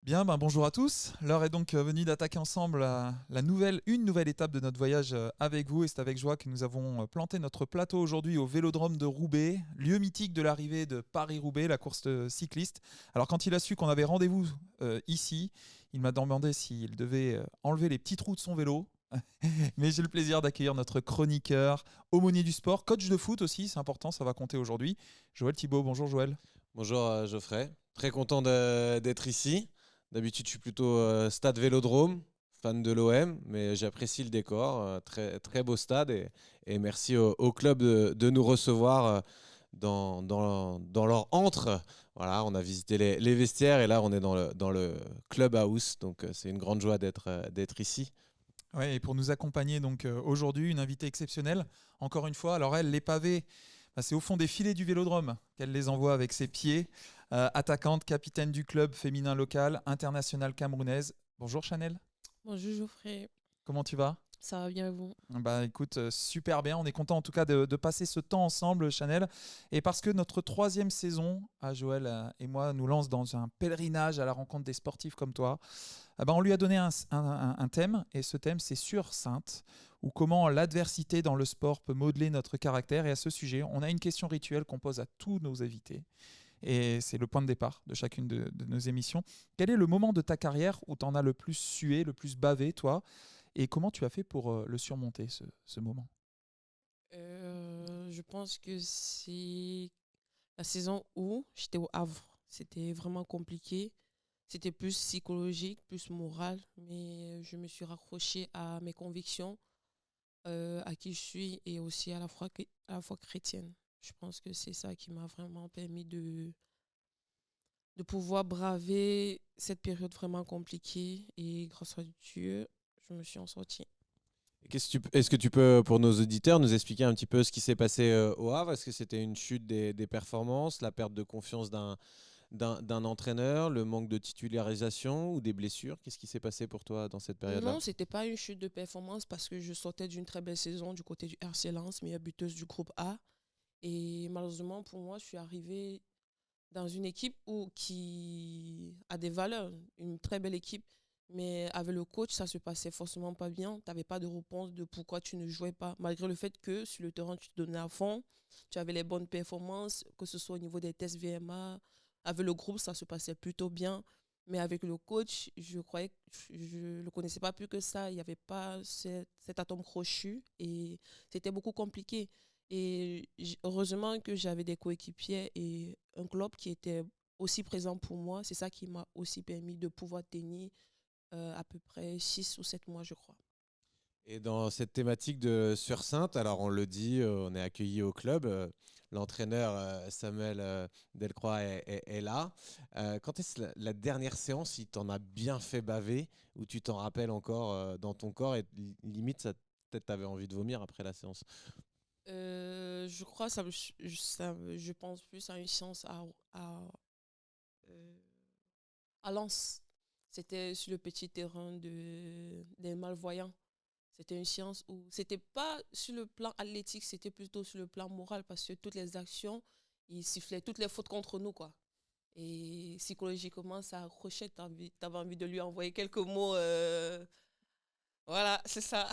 Bien, bonjour à tous. L'heure est donc venue d'attaquer ensemble une nouvelle étape de notre voyage avec vous. Et c'est avec joie que nous avons planté notre plateau aujourd'hui au Vélodrome de Roubaix, lieu mythique de l'arrivée de Paris-Roubaix, la course cycliste. Alors quand il a su qu'on avait rendez-vous ici, il m'a demandé s'il devait enlever les petits trous de son vélo. Mais j'ai le plaisir d'accueillir notre chroniqueur, aumônier du sport, coach de foot aussi, c'est important, ça va compter aujourd'hui. Joël Thibault, bonjour Joël. Bonjour Geoffrey, très content d'être ici. D'habitude, je suis plutôt stade Vélodrome, fan de l'OM, mais j'apprécie le décor, très, très beau stade et merci au club de nous recevoir dans leur antre. Voilà, on a visité les vestiaires et là, on est dans le clubhouse, donc c'est une grande joie d'être ici. Ouais, et pour nous accompagner donc aujourd'hui, une invitée exceptionnelle. Encore une fois, alors elle, les pavés, c'est au fond des filets du Vélodrome qu'elle les envoie avec ses pieds. Attaquante, capitaine du club féminin local, internationale camerounaise. Bonjour Chanel, Bonjour Geoffrey, comment tu vas? ça va bien et vous? Écoute, super bien. On est content en tout cas de passer ce temps ensemble, Chanel. Et parce que notre troisième saison, à Joël et moi, nous lance dans un pèlerinage à la rencontre des sportifs comme toi. On lui a donné un thème. Et ce thème, c'est sur Sainte, ou comment l'adversité dans le sport peut modeler notre caractère. Et à ce sujet, on a une question rituelle qu'on pose à tous nos invités. Et c'est le point de départ de chacune de nos émissions. Quel est le moment de ta carrière où tu en as le plus sué, le plus bavé, toi? Et comment tu as fait pour le surmonter, ce moment? Je pense que c'est la saison où j'étais au Havre. C'était vraiment compliqué. C'était plus psychologique, plus moral, mais je me suis raccrochée à mes convictions, à qui je suis et aussi à la fois chrétienne. Je pense que c'est ça qui m'a vraiment permis de pouvoir braver cette période vraiment compliquée et grâce à Dieu, je me suis en sortie. Est-ce que tu peux, pour nos auditeurs, nous expliquer un petit peu ce qui s'est passé au Havre? Est-ce que c'était une chute des performances, la perte de confiance d'un entraîneur, le manque de titularisation ou des blessures? Qu'est-ce qui s'est passé pour toi dans cette période-là? Non, c'était pas une chute de performance parce que je sortais d'une très belle saison du côté du RC Lens, meilleure buteuse du groupe A. Et malheureusement pour moi, je suis arrivée dans une équipe qui a des valeurs, une très belle équipe. Mais avec le coach, ça se passait forcément pas bien. Tu n'avais pas de réponse de pourquoi tu ne jouais pas, malgré le fait que sur le terrain, tu te donnais à fond. Tu avais les bonnes performances, que ce soit au niveau des tests VMA. Avec le groupe, ça se passait plutôt bien. Mais avec le coach, je croyais que je ne le connaissais pas plus que ça. Il n'y avait pas cet atome crochu et c'était beaucoup compliqué. Et heureusement que j'avais des coéquipiers et un club qui était aussi présent pour moi. C'est ça qui m'a aussi permis de pouvoir tenir à peu près 6 ou 7 mois, je crois. Et dans cette thématique de Sur-Sainte, alors on le dit, on est accueilli au club. L'entraîneur Samuel Delcroix est là. Quand est-ce la dernière séance, il t'en a bien fait baver, ou tu t'en rappelles encore dans ton corps et limite, peut-être t'avais envie de vomir après la séance? Je crois que je pense plus à une séance euh, à Lens. C'était sur le petit terrain des malvoyants. C'était une séance où c'était pas sur le plan athlétique, c'était plutôt sur le plan moral parce que toutes les actions, ils sifflaient toutes les fautes contre nous, quoi. Et psychologiquement, ça accrochait. T'avais envie de lui envoyer quelques mots. Voilà, c'est ça.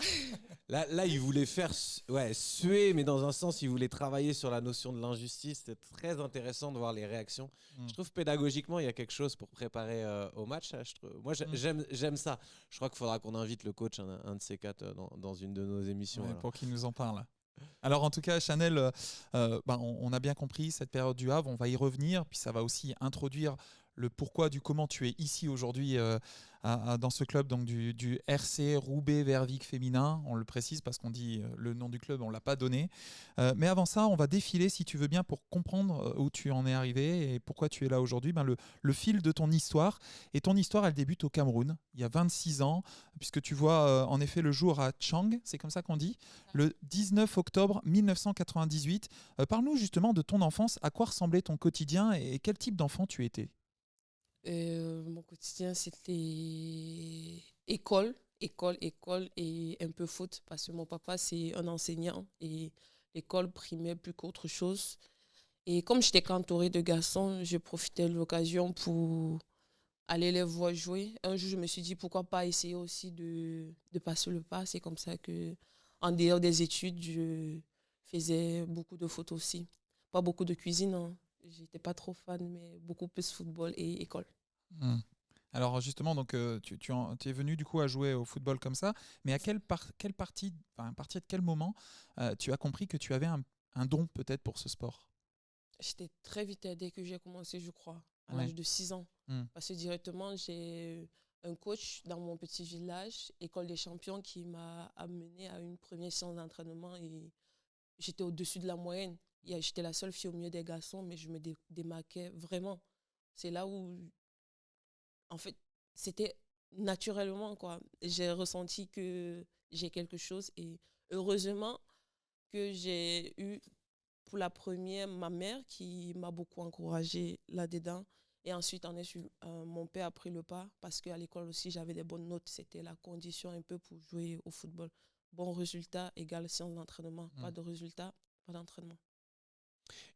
Là, il voulait faire ouais, suer, mais dans un sens, il voulait travailler sur la notion de l'injustice. C'était très intéressant de voir les réactions. Mm. Je trouve pédagogiquement, il y a quelque chose pour préparer au match. Moi, Mm. j'aime ça. Je crois qu'il faudra qu'on invite le coach, un de ces quatre, dans une de nos émissions. Ouais, Alors. pour qu'il nous en parle. Alors en tout cas, Chanel, on a bien compris cette période du Havre, on va y revenir, puis ça va aussi introduire le pourquoi du comment tu es ici aujourd'hui dans ce club donc du RC Roubaix Vervic féminin. On le précise parce qu'on dit le nom du club, on ne l'a pas donné. Mais avant ça, on va défiler si tu veux bien pour comprendre où tu en es arrivé et pourquoi tu es là aujourd'hui. Le fil de ton histoire. Et ton histoire, elle débute au Cameroun, il y a 26 ans, puisque tu vois en effet le jour à Tchang, c'est comme ça qu'on dit, le 19 octobre 1998. Parle-nous justement de ton enfance, à quoi ressemblait ton quotidien et quel type d'enfant tu étais? Mon quotidien, c'était école et un peu foot parce que mon papa, c'est un enseignant et l'école primait plus qu'autre chose. Et comme j'étais entourée de garçons, je profitais de l'occasion pour aller les voir jouer. Un jour, je me suis dit pourquoi pas essayer aussi de passer le pas. C'est comme ça que, en dehors des études, je faisais beaucoup de foot aussi. Pas beaucoup de cuisine, hein. J'étais pas trop fan, mais beaucoup plus football et école. Hmm. Alors justement, donc, tu es venu du coup à jouer au football comme ça, mais à quelle partie, enfin, à partir de quel moment tu as compris que tu avais un don peut-être pour ce sport? J'étais très vite dès que j'ai commencé, je crois, à Ouais. l'âge de 6 ans. Hmm. Parce que directement, j'ai un coach dans mon petit village, École des champions, qui m'a amené à une première séance d'entraînement et j'étais au-dessus de la moyenne. J'étais la seule fille au milieu des garçons, mais je me démarquais vraiment. C'est là où, en fait, c'était naturellement, quoi. J'ai ressenti que j'ai quelque chose et heureusement que j'ai eu pour la première ma mère qui m'a beaucoup encouragée là-dedans. Et ensuite, mon père a pris le pas parce qu'à l'école aussi, j'avais des bonnes notes. C'était la condition un peu pour jouer au football. Bon résultat égale séance d'entraînement. Pas de résultat, pas d'entraînement.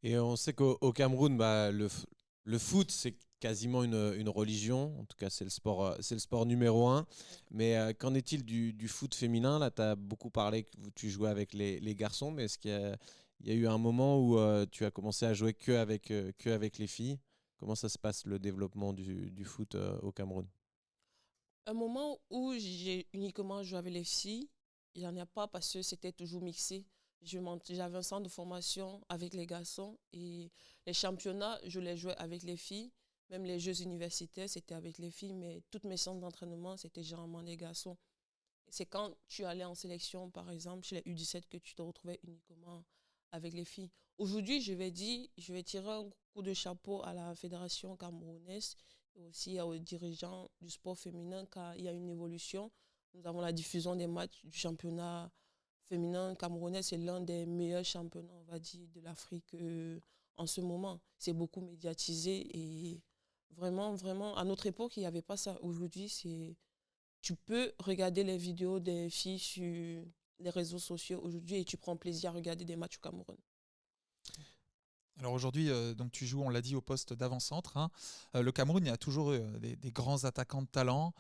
Et on sait qu'au Cameroun, bah, le foot, c'est quasiment une religion. En tout cas, c'est le sport numéro un. Mais qu'en est-il du foot féminin? Là, tu as beaucoup parlé que tu jouais avec les garçons, mais est-ce il y a eu un moment où tu as commencé à jouer que avec les filles? Comment ça se passe le développement du foot au Cameroun? Un moment où j'ai uniquement joué avec les filles, il n'y en a pas parce que c'était toujours mixé. J'avais un centre de formation avec les garçons et les championnats, je les jouais avec les filles. Même les jeux universitaires, c'était avec les filles, mais toutes mes séances d'entraînement, c'était généralement des garçons. C'est quand tu allais en sélection, par exemple, chez les U17, que tu te retrouvais uniquement avec les filles. Aujourd'hui, je vais tirer un coup de chapeau à la fédération camerounaise et aussi aux dirigeants du sport féminin car il y a une évolution. Nous avons la diffusion des matchs du championnat féminin camerounais. C'est l'un des meilleurs championnats, on va dire, de l'Afrique en ce moment. C'est beaucoup médiatisé et vraiment, vraiment, à notre époque, il n'y avait pas ça. Aujourd'hui, tu peux regarder les vidéos des filles sur les réseaux sociaux aujourd'hui et tu prends plaisir à regarder des matchs au Cameroun. Alors aujourd'hui, donc tu joues, on l'a dit, au poste d'avant-centre, hein. Le Cameroun, il y a toujours eu des grands attaquants de talent.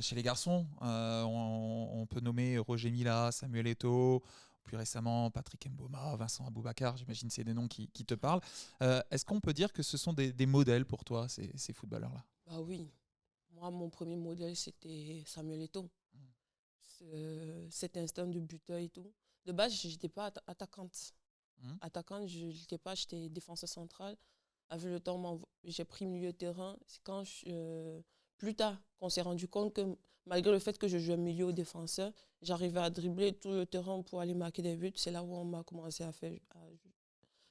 Chez les garçons, on peut nommer Roger Mila, Samuel Eto'o, plus récemment Patrick Mboma, Vincent Aboubakar, j'imagine que c'est des noms qui te parlent. Est-ce qu'on peut dire que ce sont des modèles pour toi, ces footballeurs-là? Bah oui, moi, mon premier modèle, c'était Samuel Eto'o. Cet instinct de buteur et tout. De base, je n'étais pas attaquante. Mhm. Attaquante, je n'étais pas, j'étais défenseur central. Avec le temps, j'ai pris milieu de terrain. C'est quand, plus tard, qu'on s'est rendu compte que malgré le fait que je jouais milieu ou défenseur, j'arrivais à dribbler tout le terrain pour aller marquer des buts. C'est là où on m'a commencé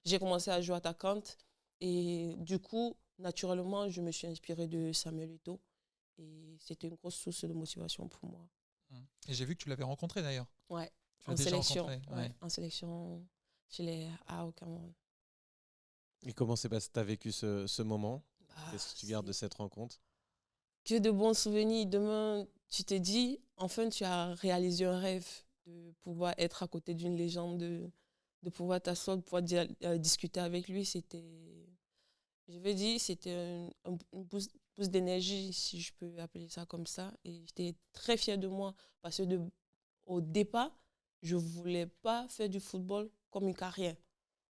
j'ai commencé à jouer attaquante. Et du coup, naturellement, je me suis inspirée de Samuel Eto'o. Et c'était une grosse source de motivation pour moi. Et j'ai vu que tu l'avais rencontré d'ailleurs. Ouais, Tu l'as en déjà sélection. rencontré, Ouais, ouais. en sélection chez les A au Cameroun. Et comment c'est passé? Tu as vécu ce moment? Bah, Qu'est-ce que tu gardes de cette rencontre? que de bons souvenirs. Demain, tu te dis, enfin, tu as réalisé un rêve de pouvoir être à côté d'une légende, de pouvoir t'asseoir, de pouvoir discuter avec lui. Je veux dire, c'était un boost d'énergie, si je peux appeler ça comme ça. Et j'étais très fière de moi parce que au départ, je ne voulais pas faire du football comme une carrière.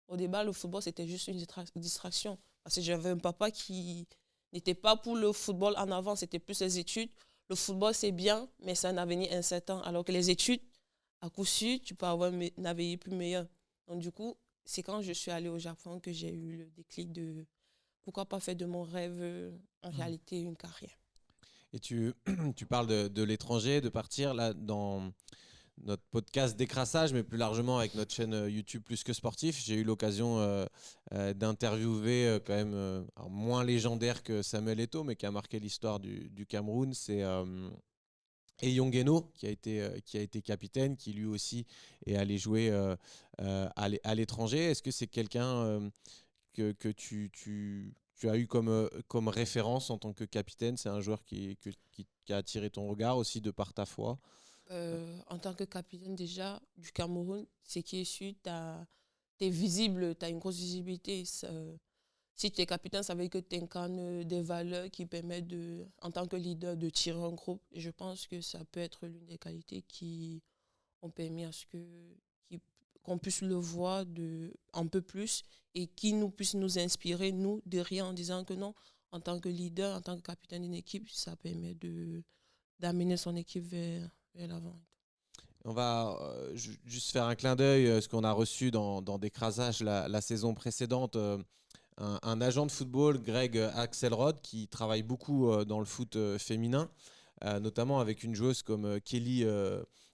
Au départ, le football, c'était juste une distraction. Parce que j'avais un papa qui n'était pas pour le football en avant, c'était plus les études. Le football, c'est bien, mais c'est un avenir incertain. Alors que les études, à coup sûr, tu peux avoir un avenir plus meilleur. Donc, du coup, c'est quand je suis allée au Japon que j'ai eu le déclic de pourquoi pas faire de mon rêve en réalité une carrière. Et tu parles de l'étranger, de partir là dans notre podcast Décrassage, mais plus largement avec notre chaîne YouTube Plus que Sportif. J'ai eu l'occasion d'interviewer quand même alors moins légendaire que Samuel Eto'o, mais qui a marqué l'histoire du Cameroun. C'est Eyong Eno qui a été capitaine, qui lui aussi est allé jouer à l'étranger. Est-ce que c'est quelqu'un que tu as eu comme référence en tant que capitaine? C'est un joueur qui a attiré ton regard aussi de par ta foi? En tant que capitaine déjà du Cameroun, c'est qui est sûr, tu es visible, tu as une grosse visibilité. Si tu es capitaine, ça veut dire que tu incarnes des valeurs qui permettent, en tant que leader, de tirer un groupe. Et je pense que ça peut être l'une des qualités qui ont permis à ce qui- qu'on puisse le voir un peu plus et qui puisse nous inspirer, nous, de rien, en disant que non, en tant que leader, en tant que capitaine d'une équipe, ça permet d'amener son équipe vers l'avant. On va juste faire un clin d'œil, ce qu'on a reçu dans Décrasage la saison précédente. Un agent de football, Greg Axelrod, qui travaille beaucoup dans le foot féminin, notamment avec une joueuse comme Kelly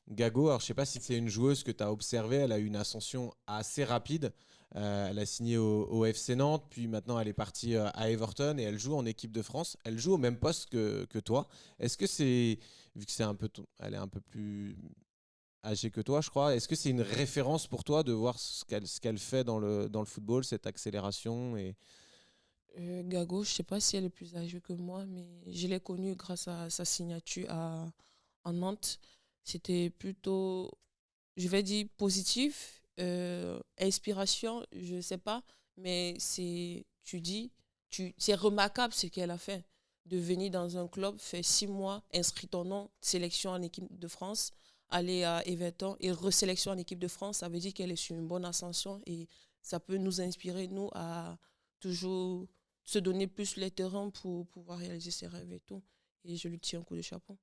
Gago. Alors, je ne sais pas si c'est une joueuse que tu as observée, elle a eu une ascension assez rapide. Elle a signé au FC Nantes, puis maintenant elle est partie à Everton et elle joue en équipe de France. Elle joue au même poste que toi. Est-ce que c'est, vu que c'est un peu, elle est un peu plus âgée que toi, je crois, est-ce que c'est une référence pour toi de voir ce qu'elle fait dans le football, cette accélération et... Gago, je ne sais pas si elle est plus âgée que moi, mais je l'ai connue grâce à sa signature en Nantes. C'était plutôt, je vais dire, positif. Inspiration, je ne sais pas, mais c'est remarquable ce qu'elle a fait. De venir dans un club, faire 6 mois, inscrire ton nom, sélection en équipe de France, aller à Everton et resélection en équipe de France, ça veut dire qu'elle est sur une bonne ascension et ça peut nous inspirer, nous, à toujours se donner plus les terrains pour pouvoir réaliser ses rêves et tout. Et je lui tiens un coup de chapeau.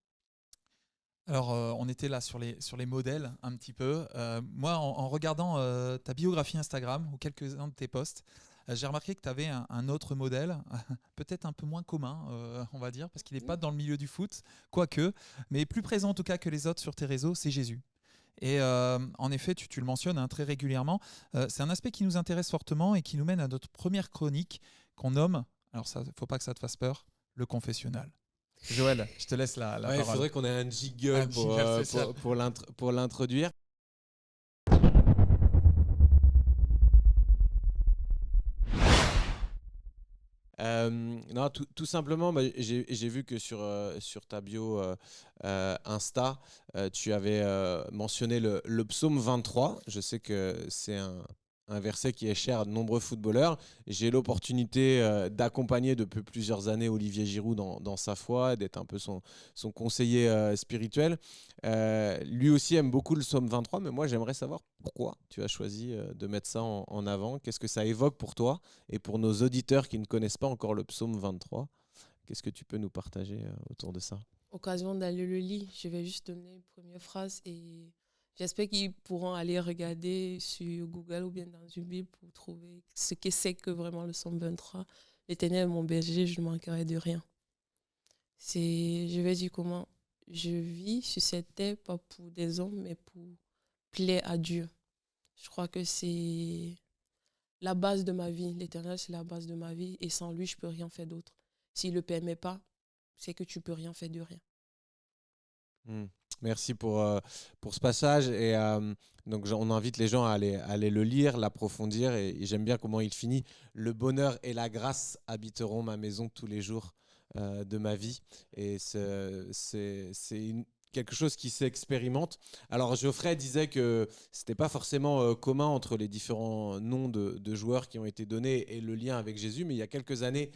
Alors, on était là sur les modèles un petit peu. Moi, en regardant ta biographie Instagram ou quelques-uns de tes posts, j'ai remarqué que tu avais un autre modèle, peut-être un peu moins commun, on va dire, parce qu'il n'est pas dans le milieu du foot, quoique, mais plus présent en tout cas que les autres sur tes réseaux, c'est Jésus. Et en effet, tu le mentionnes très régulièrement. C'est un aspect qui nous intéresse fortement et qui nous mène à notre première chronique qu'on nomme, alors il ne faut pas que ça te fasse peur, le confessionnal. Joël, je te laisse la Ouais, il parole. faudrait qu'on ait un jingle Un jingle spécial. pour l'introduire. Non, tout simplement, bah, j'ai vu que sur ta bio Insta, tu avais mentionné le psaume 23. Je sais que c'est un verset qui est cher à de nombreux footballeurs. J'ai l'opportunité d'accompagner depuis plusieurs années Olivier Giroud dans sa foi, d'être un peu son conseiller spirituel. Lui aussi aime beaucoup le psaume 23, mais moi j'aimerais savoir pourquoi tu as choisi de mettre ça en avant. Qu'est-ce que ça évoque pour toi? Et pour nos auditeurs qui ne connaissent pas encore le psaume 23, qu'est-ce que tu peux nous partager autour de ça? Occasion d'aller le lire, je vais juste donner une première phrase et j'espère qu'ils pourront aller regarder sur Google ou bien dans une Bible pour trouver ce que c'est que vraiment le psaume 23. L'Éternel est mon berger, je ne manquerai de rien. Je vais dire comment je vis sur cette terre, pas pour des hommes, mais pour plaire à Dieu. Je crois que c'est la base de ma vie. L'Éternel, c'est la base de ma vie et sans lui, je ne peux rien faire d'autre. S'il ne le permet pas, c'est que tu ne peux rien faire de rien. Merci pour ce passage. Et donc, on invite les gens à aller le lire, l'approfondir. Et j'aime bien comment il finit. Le bonheur et la grâce habiteront ma maison tous les jours de ma vie. Et c'est quelque chose qui s'expérimente. Alors, Geoffrey disait que c'était pas forcément commun entre les différents noms de joueurs qui ont été donnés et le lien avec Jésus. Mais il y a quelques années,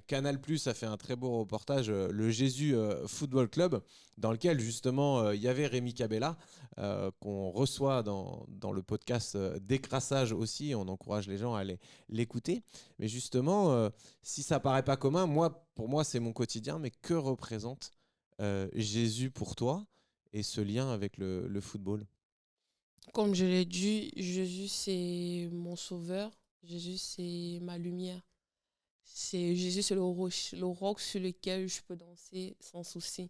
Canal+ a fait un très beau reportage, le Jésus Football Club, dans lequel justement il y avait Rémi Cabella, qu'on reçoit dans le podcast Décrassage aussi. On encourage les gens à aller l'écouter. Mais justement, si ça paraît pas commun, pour moi c'est mon quotidien, mais que représente Jésus pour toi et ce lien avec le football? Comme je l'ai dit, Jésus, c'est mon sauveur. Jésus, c'est ma lumière. Jésus, c'est le roc sur lequel je peux danser sans souci,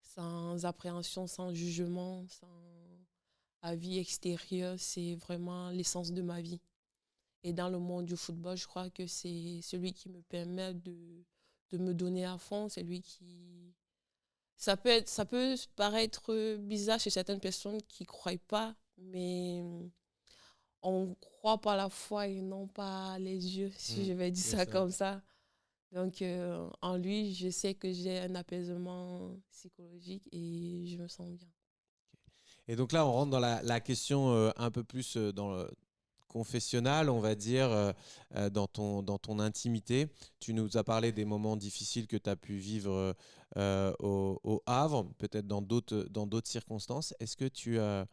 sans appréhension, sans jugement, sans avis extérieur. C'est vraiment l'essence de ma vie. Et dans le monde du football, je crois que c'est celui qui me permet de me donner à fond. C'est lui qui... ça peut paraître bizarre chez certaines personnes qui ne croient pas, mais on croit par la foi et non par les yeux, si je vais dire ça comme ça. Donc, en lui, je sais que j'ai un apaisement psychologique et je me sens bien. Et donc là, on rentre dans la question un peu plus dans confessionnal, on va dire, dans ton intimité. Tu nous as parlé des moments difficiles que tu as pu vivre au Havre, peut-être dans d'autres circonstances. Est-ce que tu as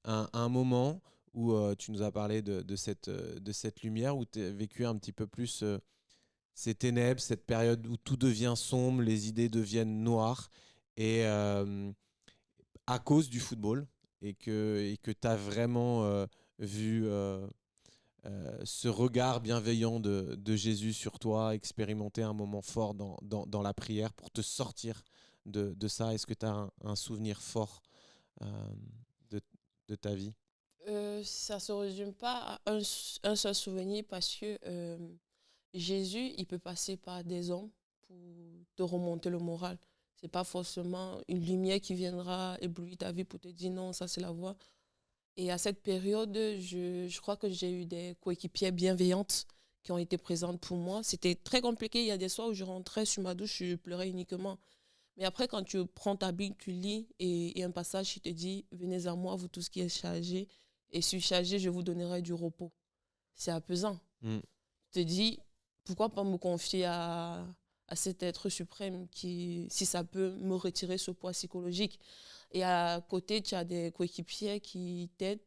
un moment où tu nous as parlé de cette lumière, où tu as vécu un petit peu plus ces ténèbres, cette période où tout devient sombre, les idées deviennent noires, et à cause du football, et que tu as vraiment vu ce regard bienveillant de Jésus sur toi, expérimenter un moment fort dans la prière pour te sortir de ça. Est-ce que tu as un souvenir fort euh, de, de ta vie? Ça ne se résume pas à un seul souvenir parce que Jésus, il peut passer par des hommes pour te remonter le moral. Ce n'est pas forcément une lumière qui viendra éblouir ta vie pour te dire non, ça c'est la voie. Et à cette période, je crois que j'ai eu des coéquipières bienveillantes qui ont été présentes pour moi. C'était très compliqué. Il y a des soirs où je rentrais sur ma douche, je pleurais uniquement. Mais après, quand tu prends ta Bible, tu lis et un passage qui te dit « Venez à moi, vous tous qui êtes chargés, et surchargés, je vous donnerai du repos ». C'est apaisant. Mm. Tu te dis « Pourquoi pas me confier à cet être suprême qui, si ça peut me retirer ce poids psychologique ». Et à côté, tu as des coéquipiers qui t'aident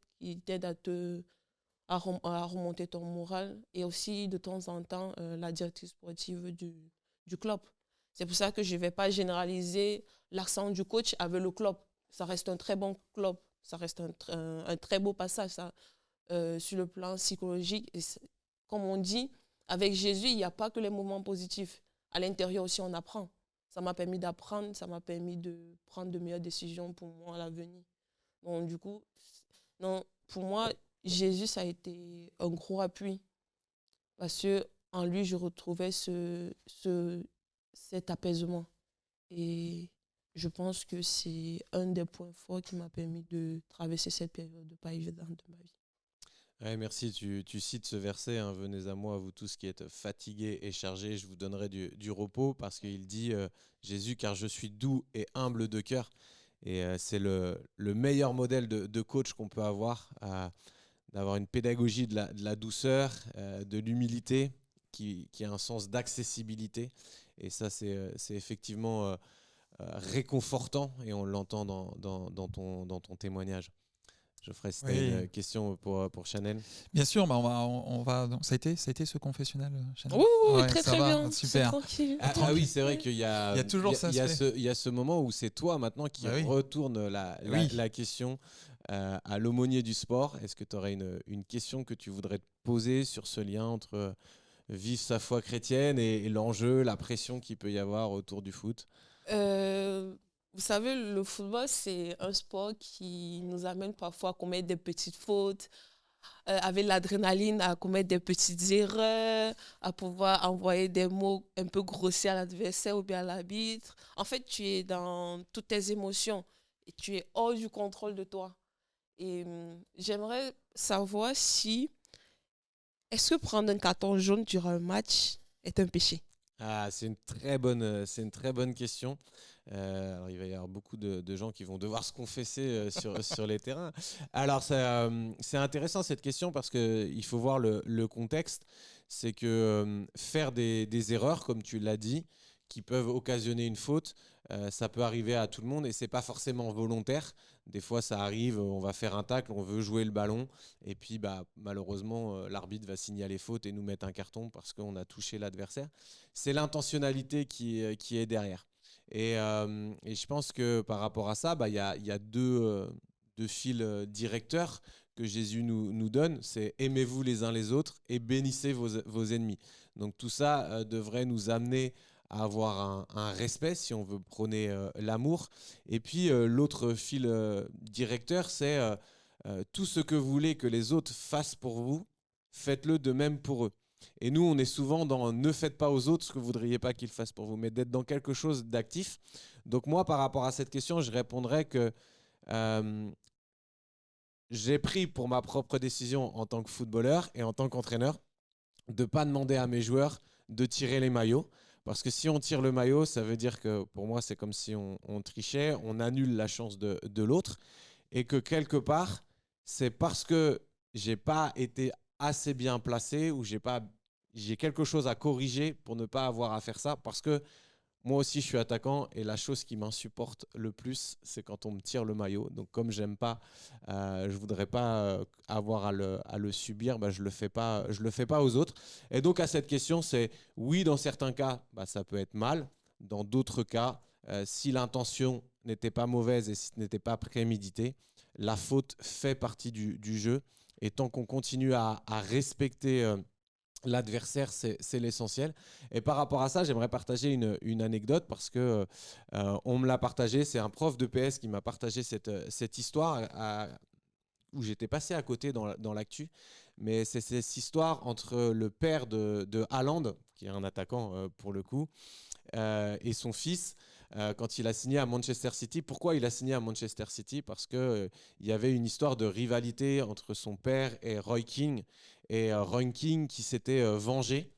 à remonter ton moral. Et aussi, de temps en temps, la directrice sportive du club. C'est pour ça que je ne vais pas généraliser l'accent du coach avec le club. Ça reste un très bon club. Ça reste un très beau passage ça, sur le plan psychologique. Et comme on dit, avec Jésus, il n'y a pas que les moments positifs. À l'intérieur aussi, on apprend. Ça m'a permis d'apprendre, ça m'a permis de prendre de meilleures décisions pour moi à l'avenir. Donc, du coup, non, pour moi, Jésus, ça a été un gros appui. Parce qu'en lui, je retrouvais cet apaisement. Et je pense que c'est un des points forts qui m'a permis de traverser cette période de pas évidente de ma vie. Ouais, merci, tu cites ce verset, hein, venez à moi, vous tous qui êtes fatigués et chargés, je vous donnerai du repos, parce qu'il dit, Jésus, car je suis doux et humble de cœur. Et c'est le meilleur modèle de coach qu'on peut avoir, d'avoir une pédagogie de la douceur, de l'humilité, qui a un sens d'accessibilité. Et ça, c'est effectivement réconfortant, et on l'entend dans ton témoignage. Geoffrey, si tu as une question pour Chanel. Bien sûr, bah on va, ça a été ce confessionnel, Chanel? Oui, Ouais, très ça très va, bien. super. Tranquille. Ah oui, c'est vrai qu'il y a, Il y a toujours ça. il y a ce moment où c'est toi maintenant qui retourne la question à l'aumônier du sport. Est-ce que tu aurais une question que tu voudrais te poser sur ce lien entre vivre sa foi chrétienne et l'enjeu, la pression qu'il peut y avoir autour du foot? Vous savez, le football, c'est un sport qui nous amène parfois à commettre des petites fautes, avec l'adrénaline, à commettre des petites erreurs, à pouvoir envoyer des mots un peu grossiers à l'adversaire ou bien à l'arbitre. En fait, tu es dans toutes tes émotions et tu es hors du contrôle de toi. Et j'aimerais savoir si, est-ce que prendre un carton jaune durant un match est un péché? Ah, c'est une très bonne question. Alors, il va y avoir beaucoup de gens qui vont devoir se confesser sur les terrains. Alors, c'est intéressant cette question, parce qu'il faut voir le contexte. C'est que faire des erreurs, comme tu l'as dit, qui peuvent occasionner une faute, ça peut arriver à tout le monde, et c'est pas forcément volontaire. Des fois, ça arrive, on va faire un tacle, on veut jouer le ballon, et puis malheureusement, l'arbitre va signaler faute et nous mettre un carton parce qu'on a touché l'adversaire. C'est l'intentionnalité qui est derrière. Et je pense que par rapport à ça, y a deux fils directeurs que Jésus nous donne. C'est aimez-vous les uns les autres et bénissez vos ennemis. Donc tout ça devrait nous amener à avoir un respect, si on veut prôner l'amour. Et puis l'autre fil directeur, c'est tout ce que vous voulez que les autres fassent pour vous, faites-le de même pour eux. Et nous, on est souvent dans « ne faites pas aux autres ce que vous ne voudriez pas qu'ils fassent pour vous », mais d'être dans quelque chose d'actif. Donc moi, par rapport à cette question, je répondrais que j'ai pris pour ma propre décision en tant que footballeur et en tant qu'entraîneur de ne pas demander à mes joueurs de tirer les maillots. Parce que si on tire le maillot, ça veut dire que pour moi, c'est comme si on trichait, on annule la chance de l'autre. Et que quelque part, c'est parce que j'ai pas été assez bien placé, où j'ai quelque chose à corriger pour ne pas avoir à faire ça. Parce que moi aussi, je suis attaquant et la chose qui m'insupporte le plus, c'est quand on me tire le maillot. Donc, comme j'aime pas, je voudrais pas avoir à le subir, bah, je le fais pas aux autres. Et donc, à cette question, c'est oui, dans certains cas, bah, ça peut être mal. Dans d'autres cas, si l'intention n'était pas mauvaise et si ce n'était pas prémédité, la faute fait partie du jeu. Et tant qu'on continue à respecter l'adversaire, c'est l'essentiel. Et par rapport à ça, j'aimerais partager une anecdote parce que on me l'a partagé. C'est un prof de PS qui m'a partagé cette histoire où j'étais passé à côté dans l'actu. Mais c'est cette histoire entre le père de Haaland, qui est un attaquant pour le coup, et son fils. Quand il a signé à Manchester City. Pourquoi il a signé à Manchester City? Parce qu'il y avait une histoire de rivalité entre son père et Roy Keane. Et Roy Keane qui s'était vengé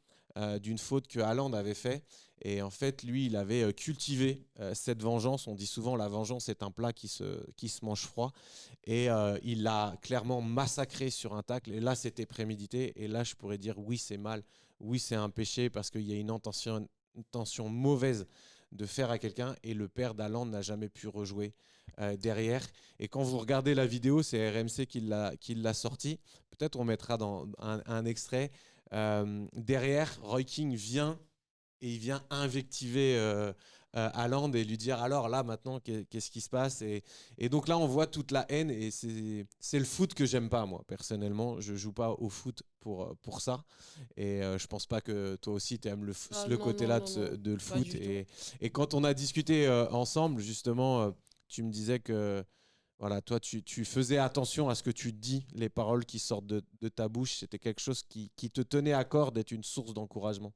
d'une faute que Haaland avait fait. Et en fait, lui, il avait cultivé cette vengeance. On dit souvent la vengeance est un plat qui se mange froid. Et il l'a clairement massacré sur un tacle. Et là, c'était prémédité. Et là, je pourrais dire oui, c'est mal. Oui, c'est un péché parce qu'il y a une intention mauvaise de faire à quelqu'un, et le père d'Haaland n'a jamais pu rejouer derrière. Et quand vous regardez la vidéo, c'est RMC qui l'a sorti. Peut-être on mettra dans un extrait. Derrière, Roy Keane vient et il vient invectiver Haaland et lui dire alors là maintenant qu'est-ce qui se passe, et donc là on voit toute la haine, et c'est le foot que j'aime pas moi personnellement. Je joue pas au foot pour ça, et je pense pas que toi aussi tu aimes Ah le non, côté non, là non, non, de le pas foot, du tout. et quand on a discuté ensemble justement, tu me disais que voilà, toi, tu faisais attention à ce que tu dis, les paroles qui sortent de ta bouche. C'était quelque chose qui te tenait à cœur d'être une source d'encouragement.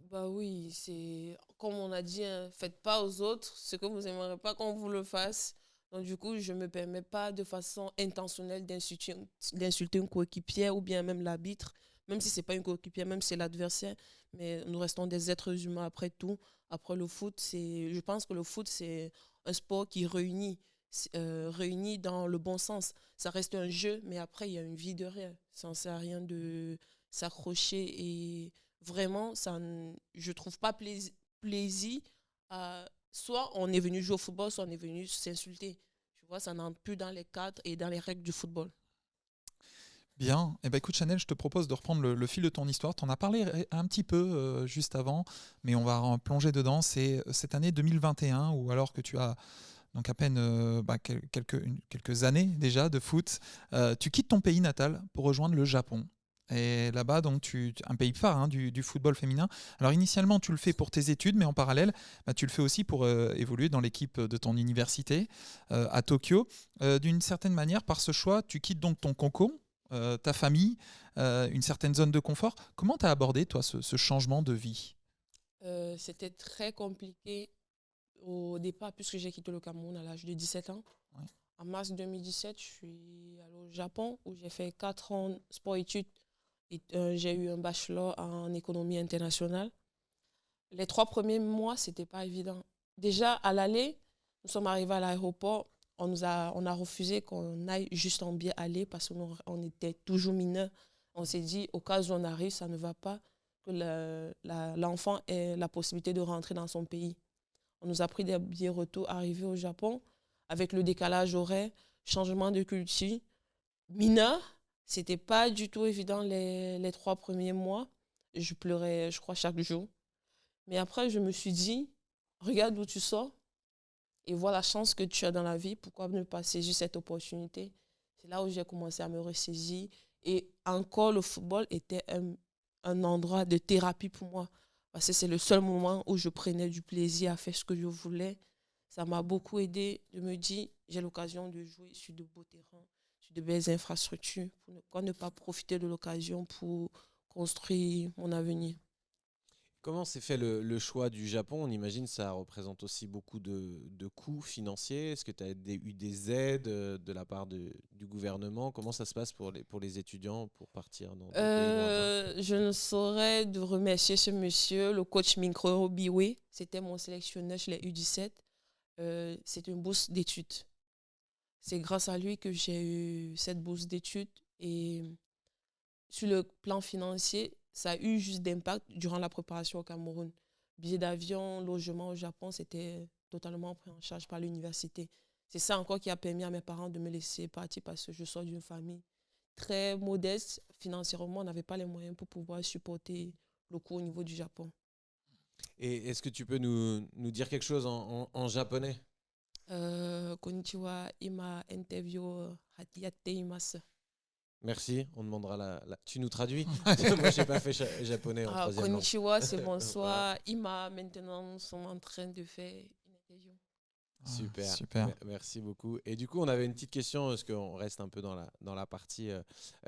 Bah oui, c'est comme on a dit, hein, faites pas aux autres ce que vous n'aimeriez pas qu'on vous le fasse. Donc du coup, je me permets pas de façon intentionnelle d'insulter une coéquipière ou bien même l'arbitre, même si c'est pas une coéquipière, même si c'est l'adversaire. Mais nous restons des êtres humains après tout. Après le foot, je pense que le foot, c'est un sport qui réunit dans le bon sens. Ça reste un jeu, mais après, il y a une vie derrière. Ça ne sert à rien de s'accrocher, et vraiment, je trouve pas plaisir à... Soit on est venu jouer au football, soit on est venu s'insulter. Tu vois, ça n'entre plus dans les cadres et dans les règles du football. Bien. Eh ben, écoute, Chanel, je te propose de reprendre le fil de ton histoire. Tu en as parlé un petit peu juste avant, mais on va plonger dedans. C'est cette année 2021, ou alors que tu as donc à peine quelques années déjà de foot. Tu quittes ton pays natal pour rejoindre le Japon. Et là-bas, donc, un pays phare, hein, du football féminin. Alors initialement, tu le fais pour tes études, mais en parallèle, tu le fais aussi pour évoluer dans l'équipe de ton université à Tokyo. D'une certaine manière, par ce choix, tu quittes donc ton cocon, ta famille, une certaine zone de confort. Comment tu as abordé, toi, ce changement de vie? C'était très compliqué au départ, puisque j'ai quitté le Cameroun à l'âge de 17 ans. Ouais. En mars 2017, je suis allée au Japon où j'ai fait 4 ans sport-études. J'ai eu un bachelor en économie internationale. Les 3 premiers mois, c'était pas évident. Déjà, à l'aller, nous sommes arrivés à l'aéroport. On a refusé qu'on aille juste en billet aller parce qu'on était toujours mineurs. On s'est dit, au cas où on arrive, ça ne va pas, que l'enfant ait la possibilité de rentrer dans son pays. On nous a pris des billets retour, arrivés au Japon, avec le décalage horaire, changement de culture. Mineur, c'était pas du tout évident les 3 premiers mois. Je pleurais, je crois, chaque jour. Mais après, je me suis dit, regarde d'où tu sors et vois la chance que tu as dans la vie. Pourquoi ne pas saisir cette opportunité? C'est là où j'ai commencé à me ressaisir. Et encore, le football était un endroit de thérapie pour moi. Parce que c'est le seul moment où je prenais du plaisir à faire ce que je voulais. Ça m'a beaucoup aidé de me dire, j'ai l'occasion de jouer sur de beaux terrains, sur de belles infrastructures. Pourquoi ne pas profiter de l'occasion pour construire mon avenir? Comment s'est fait le choix du Japon? On imagine que ça représente aussi beaucoup de coûts financiers. Est-ce que tu as eu des aides de la part du gouvernement? Comment ça se passe pour les étudiants pour partir dans des pays lointains? Je ne saurais de remercier ce monsieur, le coach Minkro Biwe. C'était mon sélectionneur chez les U17. C'est une bourse d'études. C'est grâce à lui que j'ai eu cette bourse d'études. Et sur le plan financier, ça a eu juste d'impact durant la préparation au Cameroun. Billets d'avion, logement au Japon, c'était totalement pris en charge par l'université. C'est ça encore qui a permis à mes parents de me laisser partir parce que je sors d'une famille très modeste. Financièrement, on n'avait pas les moyens pour pouvoir supporter le cours au niveau du Japon. Et est-ce que tu peux nous dire quelque chose en japonais? Konnichiwa, ima interview yatte imasu. Merci, on demandera Tu nous traduis? Moi, j'ai pas fait japonais en troisième langue. Konnichiwa, c'est bonsoir. Voilà. Ima, maintenant, nous sommes en train de faire une interview. Super. Merci beaucoup. Et du coup, on avait une petite question, parce qu'on reste un peu dans la partie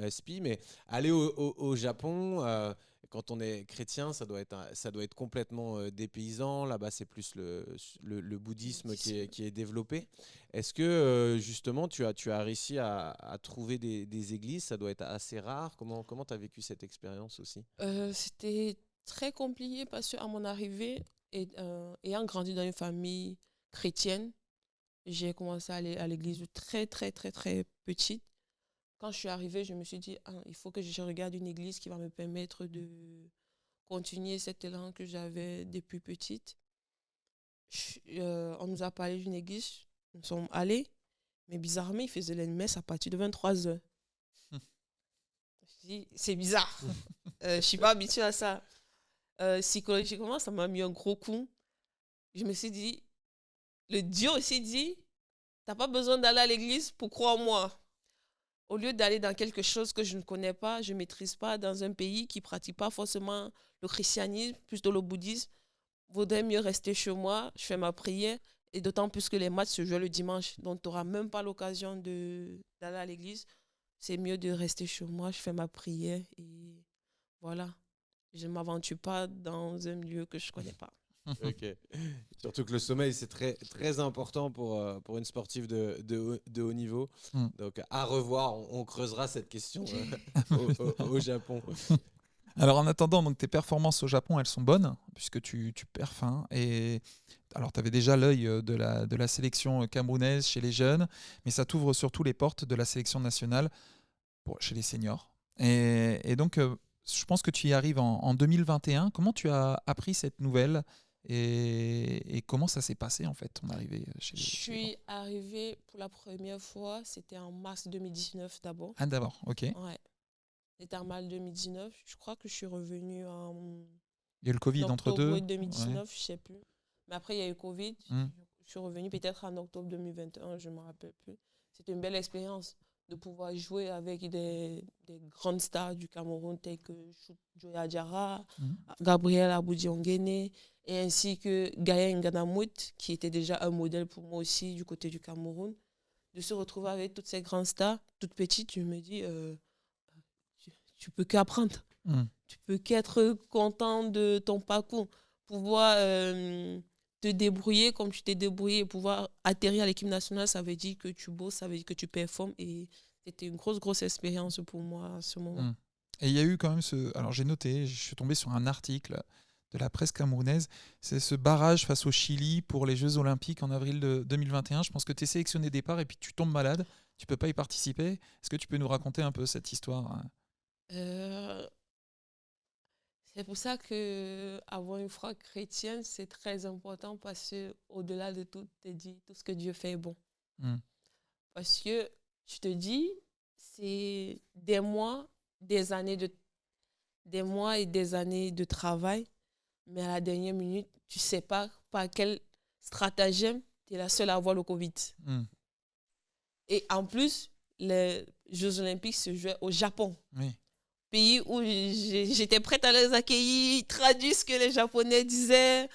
SPI, mais aller au Japon, quand on est chrétien, ça doit être complètement dépaysant. Là-bas, c'est plus le bouddhisme qui est développé. Est-ce que, justement, tu as réussi à trouver des églises? Ça doit être assez rare. Comment tu as vécu cette expérience aussi? C'était très compliqué parce qu'à mon arrivée, ayant grandi dans une famille chrétienne, j'ai commencé à aller à l'église très, très, très, très petite. Quand je suis arrivée, je me suis dit, il faut que je regarde une église qui va me permettre de continuer cet élan que j'avais depuis petite. On nous a parlé d'une église, nous sommes allés, mais bizarrement, ils faisaient les messes à partir de 23h. Je me suis dit, c'est bizarre. Je ne suis pas habituée à ça. Psychologiquement, ça m'a mis un gros coup. Je me suis dit, le Dieu aussi dit, t'as pas besoin d'aller à l'église pour croire en moi. Au lieu d'aller dans quelque chose que je ne connais pas, je ne maîtrise pas, dans un pays qui ne pratique pas forcément le christianisme, plutôt le bouddhisme, vaudrait mieux rester chez moi, je fais ma prière, et d'autant plus que les matchs se jouent le dimanche, donc tu n'auras même pas l'occasion d'aller à l'église. C'est mieux de rester chez moi, je fais ma prière, et voilà. Je ne m'aventure pas dans un lieu que je ne connais pas. Ok. Surtout que le sommeil, c'est très, très important pour une sportive de haut niveau. Donc, à revoir, on creusera cette question au Japon. Alors, en attendant, donc, tes performances au Japon, elles sont bonnes, puisque tu perfs. Et alors, tu avais déjà l'œil de la sélection camerounaise chez les jeunes, mais ça t'ouvre surtout les portes de la sélection nationale chez les seniors. Et donc, je pense que tu y arrives en 2021. Comment tu as appris cette nouvelle et comment ça s'est passé en fait, ton arrivée chez les... Je suis arrivée pour la première fois, c'était en mars 2019 d'abord. Ah d'abord, ok. Ouais. C'était en mars 2019. Je crois que je suis revenue en... Il y a eu le Covid entre deux. 2019, ouais. Je ne sais plus. Mais après, il y a eu Covid. Je suis revenue peut-être en octobre 2021, je ne me rappelle plus. C'était une belle expérience de pouvoir jouer avec des grandes stars du Cameroun telles que Joya Diarra, Gabriel Aboudi-Ongene, et ainsi que Gaël Nganamout, qui était déjà un modèle pour moi aussi du côté du Cameroun. De se retrouver avec toutes ces grandes stars, toutes petites, je me dis, tu peux qu'apprendre. Tu peux qu'être content de ton parcours. Pouvoir te débrouiller comme tu t'es débrouillé et pouvoir atterrir à l'équipe nationale, ça veut dire que tu bosses, ça veut dire que tu performes. Et c'était une grosse expérience pour moi à ce moment. Et il y a eu quand même alors j'ai noté, je suis tombé sur un article de la presse camerounaise, c'est ce barrage face au Chili pour les Jeux Olympiques en avril 2021. Je pense que tu es sélectionné départ et puis tu tombes malade, tu peux pas y participer. Est-ce que tu peux nous raconter un peu cette histoire? C'est pour ça qu'avoir une foi chrétienne, c'est très important parce qu'au-delà de tout, tu te dis tout ce que Dieu fait est bon. Parce que tu te dis, c'est des mois et des années de travail, mais à la dernière minute, tu ne sais pas par quel stratagème tu es la seule à avoir le Covid. Et en plus, les Jeux Olympiques se jouaient au Japon. Oui. Pays où j'étais prête à les accueillir, traduire ce que les Japonais disaient.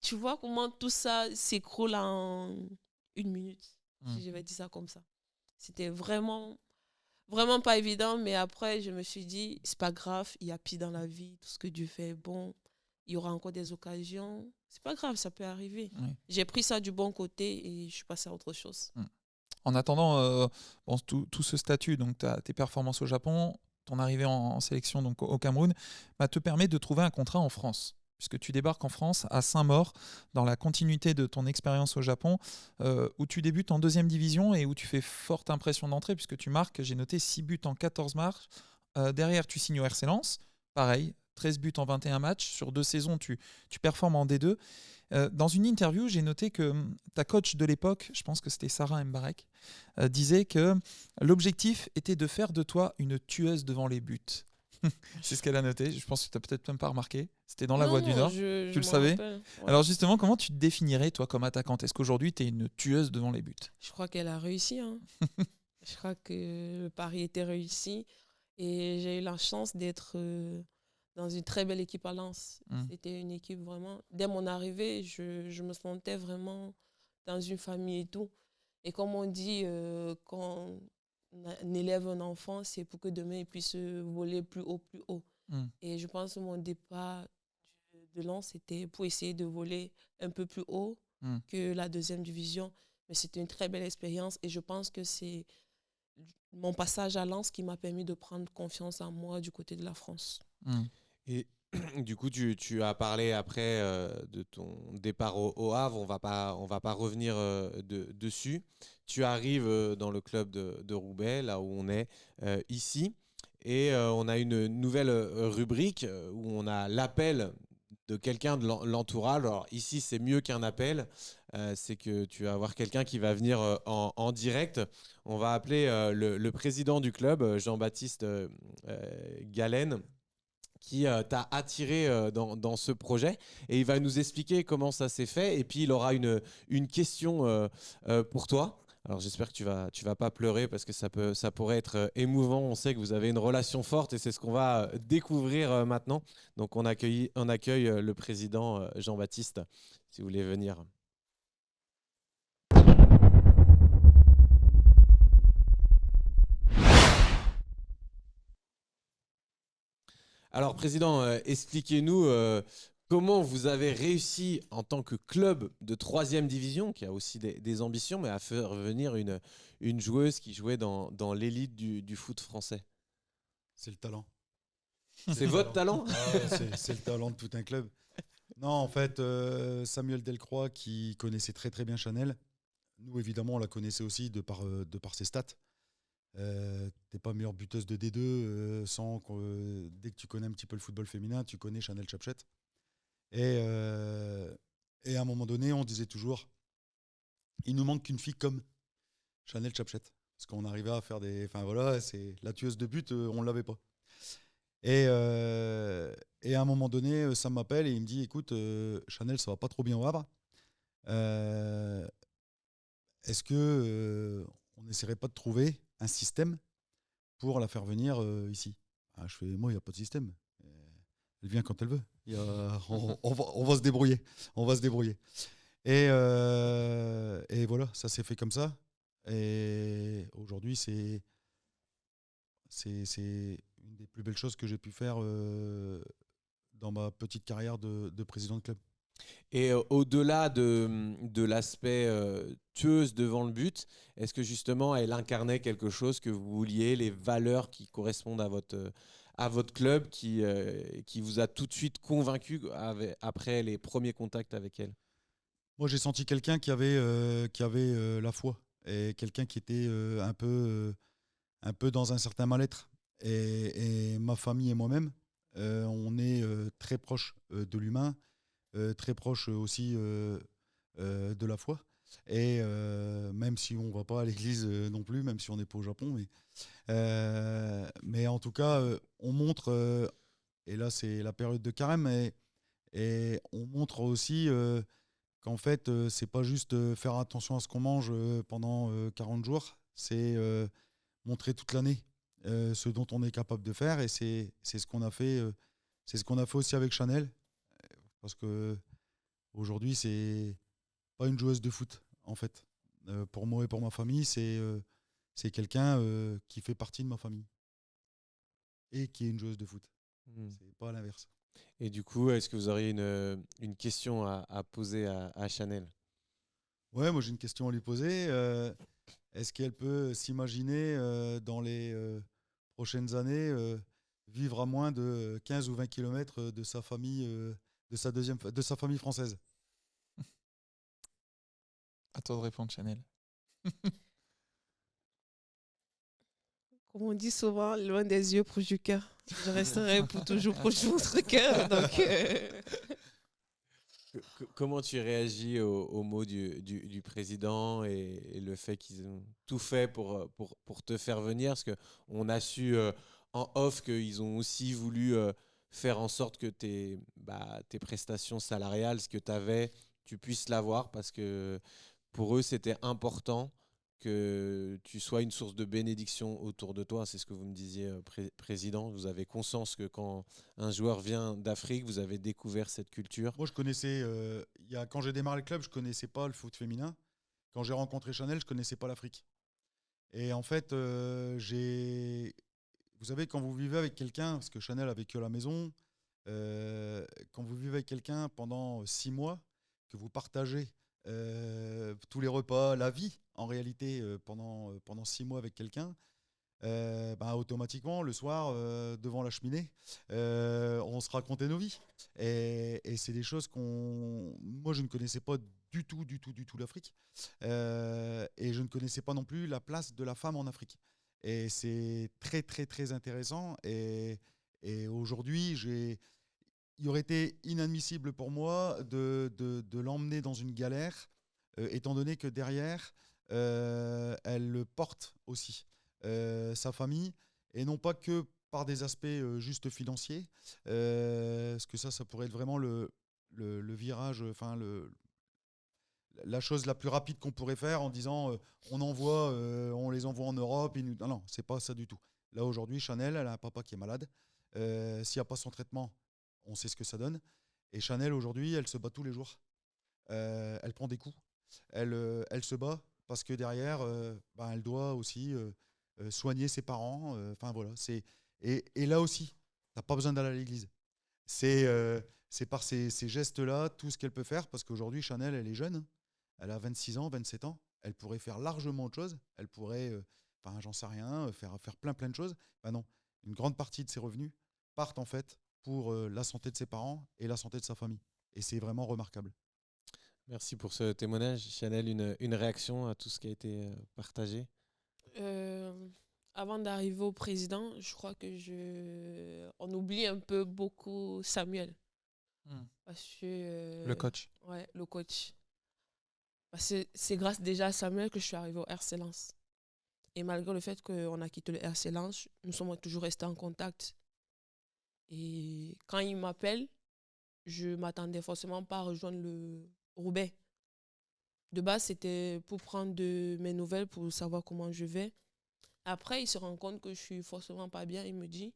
Tu vois comment tout ça s'écroule en une minute, si je vais dire ça comme ça. C'était vraiment pas évident, mais après, je me suis dit, c'est pas grave, il y a pire dans la vie, tout ce que Dieu fait est bon, il y aura encore des occasions. C'est pas grave, ça peut arriver. Oui. J'ai pris ça du bon côté et je suis passée à autre chose. En attendant, tout ce statut, donc tes performances au Japon, ton arrivée en sélection donc au Cameroun, te permet de trouver un contrat en France, puisque tu débarques en France à Saint-Maur, dans la continuité de ton expérience au Japon, où tu débutes en 2e division et où tu fais forte impression d'entrée, puisque tu marques, j'ai noté, 6 buts en 14 matchs, derrière, tu signes au RC Lens. Pareil, 13 buts en 21 matchs. Sur 2 saisons, tu performes en D2. Dans une interview, j'ai noté que ta coach de l'époque, je pense que c'était Sarah Mbarek, disait que l'objectif était de faire de toi une tueuse devant les buts. C'est ce qu'elle a noté. Je pense que tu n'as peut-être même pas remarqué. C'était dans La Voix du Nord. Je Tu le m'en savais. rappelle, ouais. Alors justement, comment tu te définirais, toi, comme attaquante? Est-ce qu'aujourd'hui, tu es une tueuse devant les buts? Je crois qu'elle a réussi. Hein. Je crois que le pari était réussi. Et j'ai eu la chance d'être dans une très belle équipe à Lens. C'était une équipe vraiment... Dès mon arrivée, je me sentais vraiment dans une famille et tout. Et comme on dit, quand on élève un enfant, c'est pour que demain, il puisse voler plus haut, plus haut. Et je pense que mon départ de Lens, c'était pour essayer de voler un peu plus haut que la 2e division. Mais c'était une très belle expérience et je pense que c'est mon passage à Lens qui m'a permis de prendre confiance en moi du côté de la France. Et du coup, tu as parlé après de ton départ au Havre. On va pas revenir dessus. Tu arrives dans le club de Roubaix, là où on est ici. Et on a une nouvelle rubrique où on a l'appel de quelqu'un de l'entourage. Alors ici, c'est mieux qu'un appel. C'est que tu vas avoir quelqu'un qui va venir en direct. On va appeler le président du club, Jean-Baptiste Galen, qui t'a attiré dans ce projet. Et il va nous expliquer comment ça s'est fait. Et puis, il aura une question pour toi. Alors, j'espère que tu vas pas pleurer parce que ça pourrait être émouvant. On sait que vous avez une relation forte et c'est ce qu'on va découvrir maintenant. Donc, on accueille le président Jean-Baptiste, si vous voulez venir. Alors, président, expliquez-nous comment vous avez réussi en tant que club de 3e division, qui a aussi des ambitions, mais à faire venir une joueuse qui jouait dans l'élite du foot français. C'est le talent. C'est votre talent? C'est le talent de tout un club. Non, en fait, Samuel Delcroix, qui connaissait très très bien Chanel, nous évidemment on la connaissait aussi de par ses stats. T'es pas meilleure buteuse de D2 dès que tu connais un petit peu le football féminin, tu connais Chanel Chapchet. Et à un moment donné, on disait toujours, il nous manque qu'une fille comme Chanel Chapchet. Parce qu'on arrivait à faire des... Enfin voilà, c'est la tueuse de but, on ne l'avait pas. Et à un moment donné, Sam m'appelle et il me dit, écoute, Chanel, ça va pas trop bien au Havre. Est-ce que on n'essaierait pas de trouver un système pour la faire venir ici? Je fais, moi, il n'y a pas de système. Elle vient quand elle veut. On va se débrouiller. On va se débrouiller. Et voilà, ça s'est fait comme ça. Et aujourd'hui, c'est une des plus belles choses que j'ai pu faire dans ma petite carrière de président de club. Et au-delà de l'aspect tueuse devant le but, est-ce que justement elle incarnait quelque chose que vous vouliez, les valeurs qui correspondent à votre club, qui vous a tout de suite convaincu après les premiers contacts avec elle? Moi, j'ai senti quelqu'un qui avait la foi et quelqu'un qui était un peu dans un certain mal-être. Et ma famille et moi-même, on est très proches de l'humain, très proches aussi de la foi. Et même si on ne va pas à l'église non plus, même si on n'est pas au Japon, mais en tout cas, on montre, et là c'est la période de carême, et on montre aussi qu'en fait, c'est pas juste faire attention à ce qu'on mange pendant 40 jours, c'est montrer toute l'année ce dont on est capable de faire. Et c'est ce qu'on a fait. C'est ce qu'on a fait aussi avec Chanel, parce que aujourd'hui, c'est pas une joueuse de foot, en fait. Pour moi et pour ma famille, c'est quelqu'un qui fait partie de ma famille et qui est une joueuse de foot. C'est pas l'inverse. Et du coup, est-ce que vous auriez une question à poser à Chanel? Ouais, moi j'ai une question à lui poser. Est-ce qu'elle peut s'imaginer dans les prochaines années vivre à moins de 15 ou 20 km de sa famille, de sa famille française? À toi de répondre, Chanel. Comme on dit souvent, loin des yeux, proche du cœur. Je resterai pour toujours proche de votre cœur. Donc, Comment tu réagis aux mots du président et le fait qu'ils ont tout fait pour te faire venir? Parce qu'on a su en off qu'ils ont aussi voulu faire en sorte que tes prestations salariales, ce que tu avais, tu puisses l'avoir parce que pour eux, c'était important que tu sois une source de bénédiction autour de toi. C'est ce que vous me disiez, président. Vous avez conscience que quand un joueur vient d'Afrique, vous avez découvert cette culture. Moi, je connaissais, quand j'ai démarré le club, je ne connaissais pas le foot féminin. Quand j'ai rencontré Chanel, je ne connaissais pas l'Afrique. Et en fait, vous savez, quand vous vivez avec quelqu'un, parce que Chanel a vécu à la maison, quand vous vivez avec quelqu'un pendant 6 mois, que vous partagez tous les repas, la vie, en réalité, pendant 6 mois avec quelqu'un, automatiquement, le soir, devant la cheminée, on se racontait nos vies. Et c'est des choses moi, je ne connaissais pas du tout l'Afrique. Et je ne connaissais pas non plus la place de la femme en Afrique. Et c'est très, très, très intéressant. Et aujourd'hui, il aurait été inadmissible pour moi de l'emmener dans une galère, étant donné que derrière, elle le porte aussi. Sa famille, et non pas que par des aspects juste financiers, parce que ça pourrait être vraiment le virage, la chose la plus rapide qu'on pourrait faire en disant on les envoie en Europe. Non, c'est pas ça du tout. Là aujourd'hui, Chanel, elle a un papa qui est malade. S'il n'y a pas son traitement, on sait ce que ça donne. Et Chanel aujourd'hui, elle se bat tous les jours. Elle prend des coups. Elle se bat parce que derrière, elle doit aussi soigner ses parents. Voilà. Et là aussi, tu n'as pas besoin d'aller à l'église. C'est par ces gestes-là, tout ce qu'elle peut faire, parce qu'aujourd'hui, Chanel, elle est jeune. Elle a 26 ans, 27 ans. Elle pourrait faire largement autre chose. Elle pourrait, j'en sais rien, faire plein de choses. Non, une grande partie de ses revenus partent en fait pour la santé de ses parents et la santé de sa famille. Et c'est vraiment remarquable. Merci pour ce témoignage. Chanel, une réaction à tout ce qui a été partagé? Avant d'arriver au président, je crois que on oublie un peu beaucoup Samuel. Parce que, le coach. Ouais, le coach. Parce que c'est grâce déjà à Samuel que je suis arrivée au RC Lens. Et malgré le fait qu'on a quitté le RC Lens, nous sommes toujours restés en contact. Et quand il m'appelle, je ne m'attendais forcément pas à rejoindre le Roubaix. De base, c'était pour prendre de mes nouvelles, pour savoir comment je vais. Après, il se rend compte que je suis forcément pas bien. Il me dit,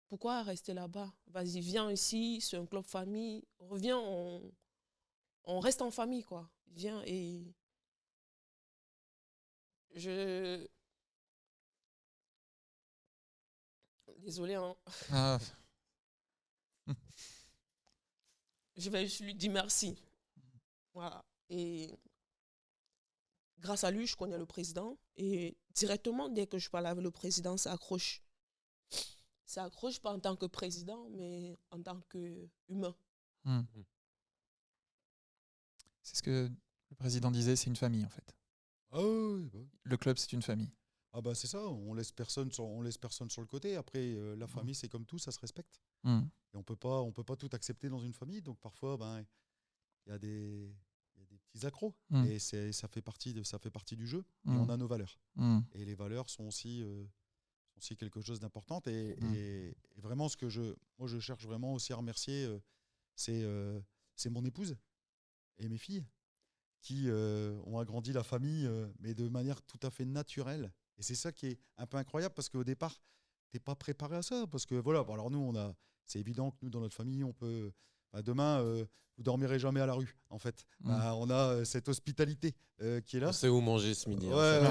pourquoi rester là-bas? Vas-y, viens ici, c'est un club famille. Reviens, on reste en famille, quoi. Viens et... Désolée, hein. Ah. Je vais juste lui dire merci. Voilà. Et grâce à lui, je connais le président. Et directement, dès que je parle avec le président, ça accroche. Ça accroche pas en tant que président, mais en tant qu'humain. C'est ce que le président disait, c'est une famille en fait. Ah oui. Le club, c'est une famille. Ah c'est ça, on laisse personne sur le côté. Après, la famille, c'est comme tout, ça se respecte. Et on peut pas tout accepter dans une famille. Donc parfois, il y a des petits accros. Et ça fait partie du jeu. Et on a nos valeurs. Et les valeurs sont aussi quelque chose d'important. Et vraiment, ce que je cherche vraiment aussi à remercier, c'est mon épouse et mes filles qui ont agrandi la famille, mais de manière tout à fait naturelle. Et c'est ça qui est un peu incroyable, parce qu'au départ, tu n'es pas préparé à ça. Parce que voilà, alors nous, c'est évident que nous, dans notre famille, on peut... demain, vous dormirez jamais à la rue, en fait. On a cette hospitalité qui est là. On sait où manger ce midi. Ouais.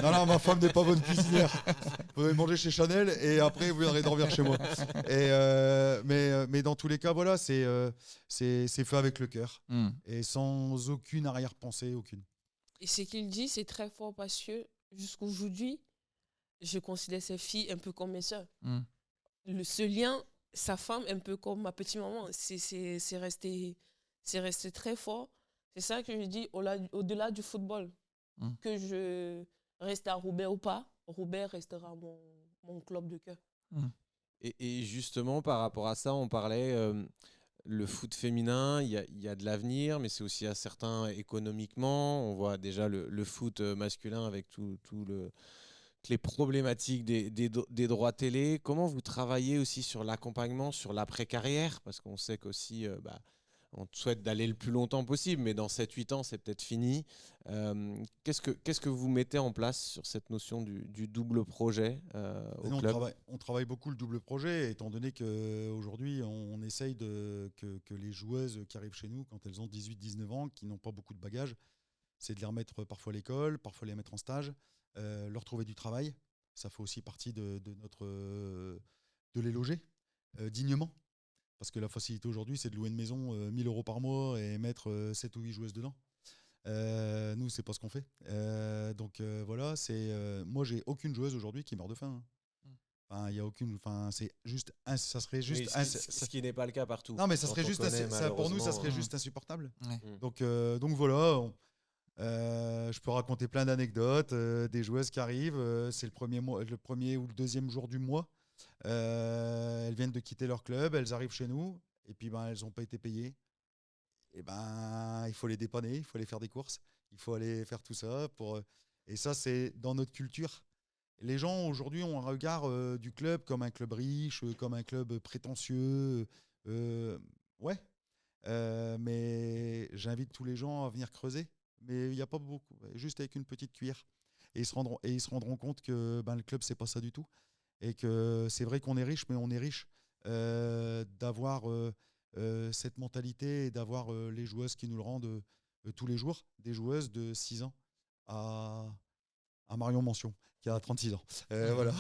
Non, ma femme n'est pas bonne cuisinière. Vous pouvez manger chez Chanel et après, vous viendrez dormir chez moi. Mais dans tous les cas, voilà, c'est fait avec le cœur et sans aucune arrière-pensée, aucune. Et ce qu'il dit, c'est très fort, parce que jusqu'aujourd'hui, je considère ces filles un peu comme mes sœurs. Ce lien, sa femme, un peu comme ma petite maman, c'est resté très fort. C'est ça que je dis, au-delà du football, que je reste à Roubaix ou pas, Roubaix restera mon club de cœur. Et justement, par rapport à ça, on parlait le foot féminin, il y a de l'avenir, mais c'est aussi incertain économiquement. On voit déjà le foot masculin avec toutes les problématiques des droits télé. Comment vous travaillez aussi sur l'accompagnement, sur l'après-carrière? Parce qu'on sait qu'aussi, on souhaite d'aller le plus longtemps possible, mais dans 7-8 ans, c'est peut-être fini. Qu'est-ce que vous mettez en place sur cette notion du double projet au Nous, club? on travaille beaucoup le double projet, étant donné qu'aujourd'hui, on essaye que les joueuses qui arrivent chez nous, quand elles ont 18-19 ans, qui n'ont pas beaucoup de bagages, c'est de les remettre parfois à l'école, parfois les mettre en stage, leur trouver du travail. Ça fait aussi partie de les loger dignement. Parce que la facilité aujourd'hui, c'est de louer une maison 1000 euros par mois et mettre 7 ou 8 joueuses dedans. Nous, c'est pas ce qu'on fait. Voilà, moi, j'ai aucune joueuse aujourd'hui qui meurt de faim. Enfin, il y a aucune. Enfin, c'est juste. Ça serait juste. Oui, ce qui n'est pas le cas partout. Non, mais ça serait juste. Pour nous, ça serait juste insupportable. Donc voilà. Je peux raconter plein d'anecdotes, des joueuses qui arrivent. C'est le premier ou le deuxième jour du mois. Elles viennent de quitter leur club, elles arrivent chez nous, et puis elles n'ont pas été payées. Et il faut les dépanner, il faut aller faire des courses, il faut aller faire tout ça. Et ça, c'est dans notre culture. Les gens aujourd'hui ont un regard du club comme un club riche, comme un club prétentieux. Ouais. Mais j'invite tous les gens à venir creuser. Mais il n'y a pas beaucoup, juste avec une petite cuillère. Et ils se rendront compte que le club, c'est pas ça du tout. Et que c'est vrai qu'on est riche, mais on est riche d'avoir cette mentalité et d'avoir les joueuses qui nous le rendent tous les jours. Des joueuses de 6 ans à Marion Mention, qui a 36 ans. Voilà.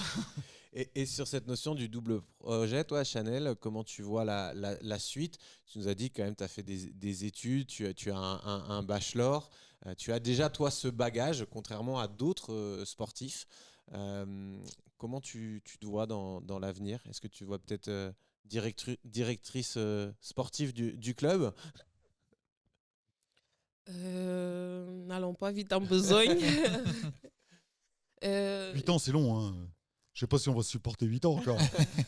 Et sur cette notion du double projet, toi, Chanel, comment tu vois la suite? Tu nous as dit quand même, tu as fait des études, tu as un bachelor, tu as déjà, toi, ce bagage, contrairement à d'autres sportifs. Comment tu te vois dans l'avenir? Est-ce que tu vois peut-être directrice sportive du club? N'allons pas vite en besogne. 8 ans, c'est long. Hein. Je sais pas si on va supporter 8 ans encore.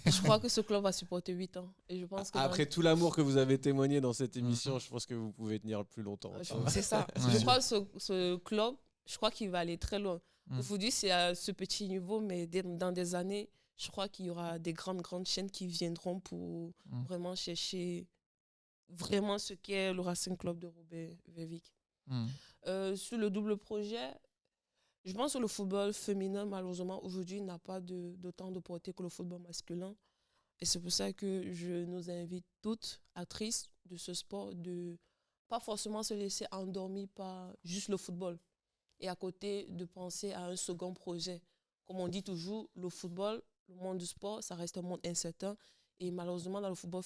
Je crois que ce club va supporter 8 ans. Et je pense que après tout l'amour que vous avez témoigné dans cette émission, je pense que vous pouvez tenir plus longtemps. C'est ça. Je crois que ce club, je crois qu'il va aller très loin. Aujourd'hui, c'est à ce petit niveau, mais dans des années, je crois qu'il y aura des grandes chaînes qui viendront pour vraiment chercher vraiment ce qu'est le Racing Club de Roubaix-Verviers. Sur le double projet, je pense que le football féminin, malheureusement, aujourd'hui, n'a pas d'autant de portée que le football masculin. Et c'est pour ça que je nous invite toutes, actrices de ce sport, de pas forcément se laisser endormir par juste le football. Et à côté, de penser à un second projet. Comme on dit toujours, le football, le monde du sport, ça reste un monde incertain. Et malheureusement, dans le football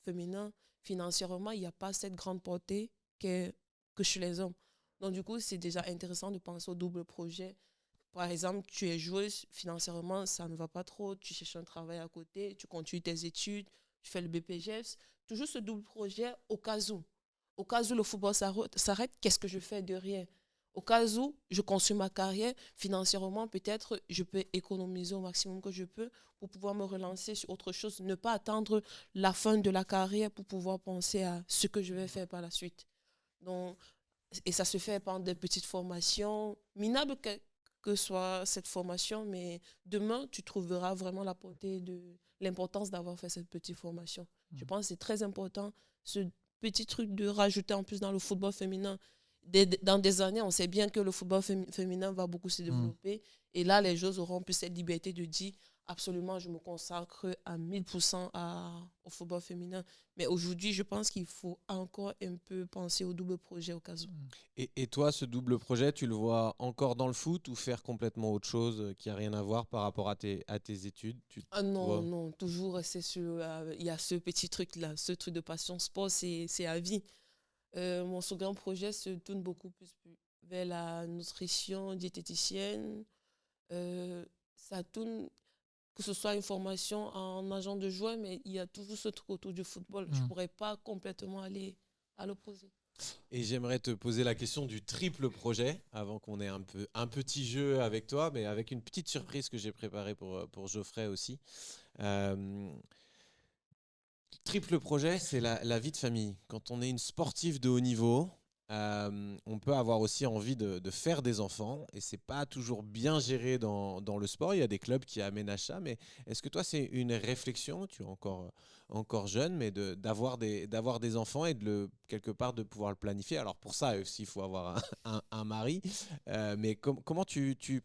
féminin, financièrement, il n'y a pas cette grande portée que chez les hommes. Donc, du coup, c'est déjà intéressant de penser au double projet. Par exemple, tu es joueuse, financièrement, ça ne va pas trop. Tu cherches un travail à côté, tu continues tes études, tu fais le BPGEPS. Toujours ce double projet au cas où. Au cas où le football s'arrête, qu'est-ce que je fais de rien? Au cas où je construis ma carrière, financièrement, peut-être je peux économiser au maximum que je peux pour pouvoir me relancer sur autre chose. Ne pas attendre la fin de la carrière pour pouvoir penser à ce que je vais faire par la suite. Donc, et ça se fait par des petites formations, minables que soit cette formation, mais demain, tu trouveras vraiment la portée de l'importance d'avoir fait cette petite formation. Je pense que c'est très important, ce petit truc de rajouter en plus dans le football féminin. Dans des années, on sait bien que le football féminin va beaucoup se développer. Et là, les joueurs auront plus cette liberté de dire absolument, je me consacre à 1000% au football féminin. Mais aujourd'hui, je pense qu'il faut encore un peu penser au double projet au cas où. Et toi, ce double projet, tu le vois encore dans le foot ou faire complètement autre chose qui n'a rien à voir par rapport à tes études? Non, toujours rester sur... Il y a ce petit truc-là, ce truc de passion sport, c'est à vie. Mon second projet se tourne beaucoup plus vers la nutrition diététicienne. Ça tourne, que ce soit une formation en agent de joueur, mais il y a toujours ce truc autour du football. Je ne pourrais pas complètement aller à l'opposé. Et j'aimerais te poser la question du triple projet, avant qu'on ait un petit jeu avec toi, mais avec une petite surprise que j'ai préparée pour Geoffrey aussi. Euh, Triple projet, c'est la vie de famille. Quand on est une sportive de haut niveau, on peut avoir aussi envie de faire des enfants et c'est pas toujours bien géré dans le sport. Il y a des clubs qui aménagent ça, mais est-ce que toi c'est une réflexion, tu es encore jeune, mais d'avoir des enfants et quelque part de pouvoir le planifier. Alors pour ça aussi il faut avoir un mari, mais comment tu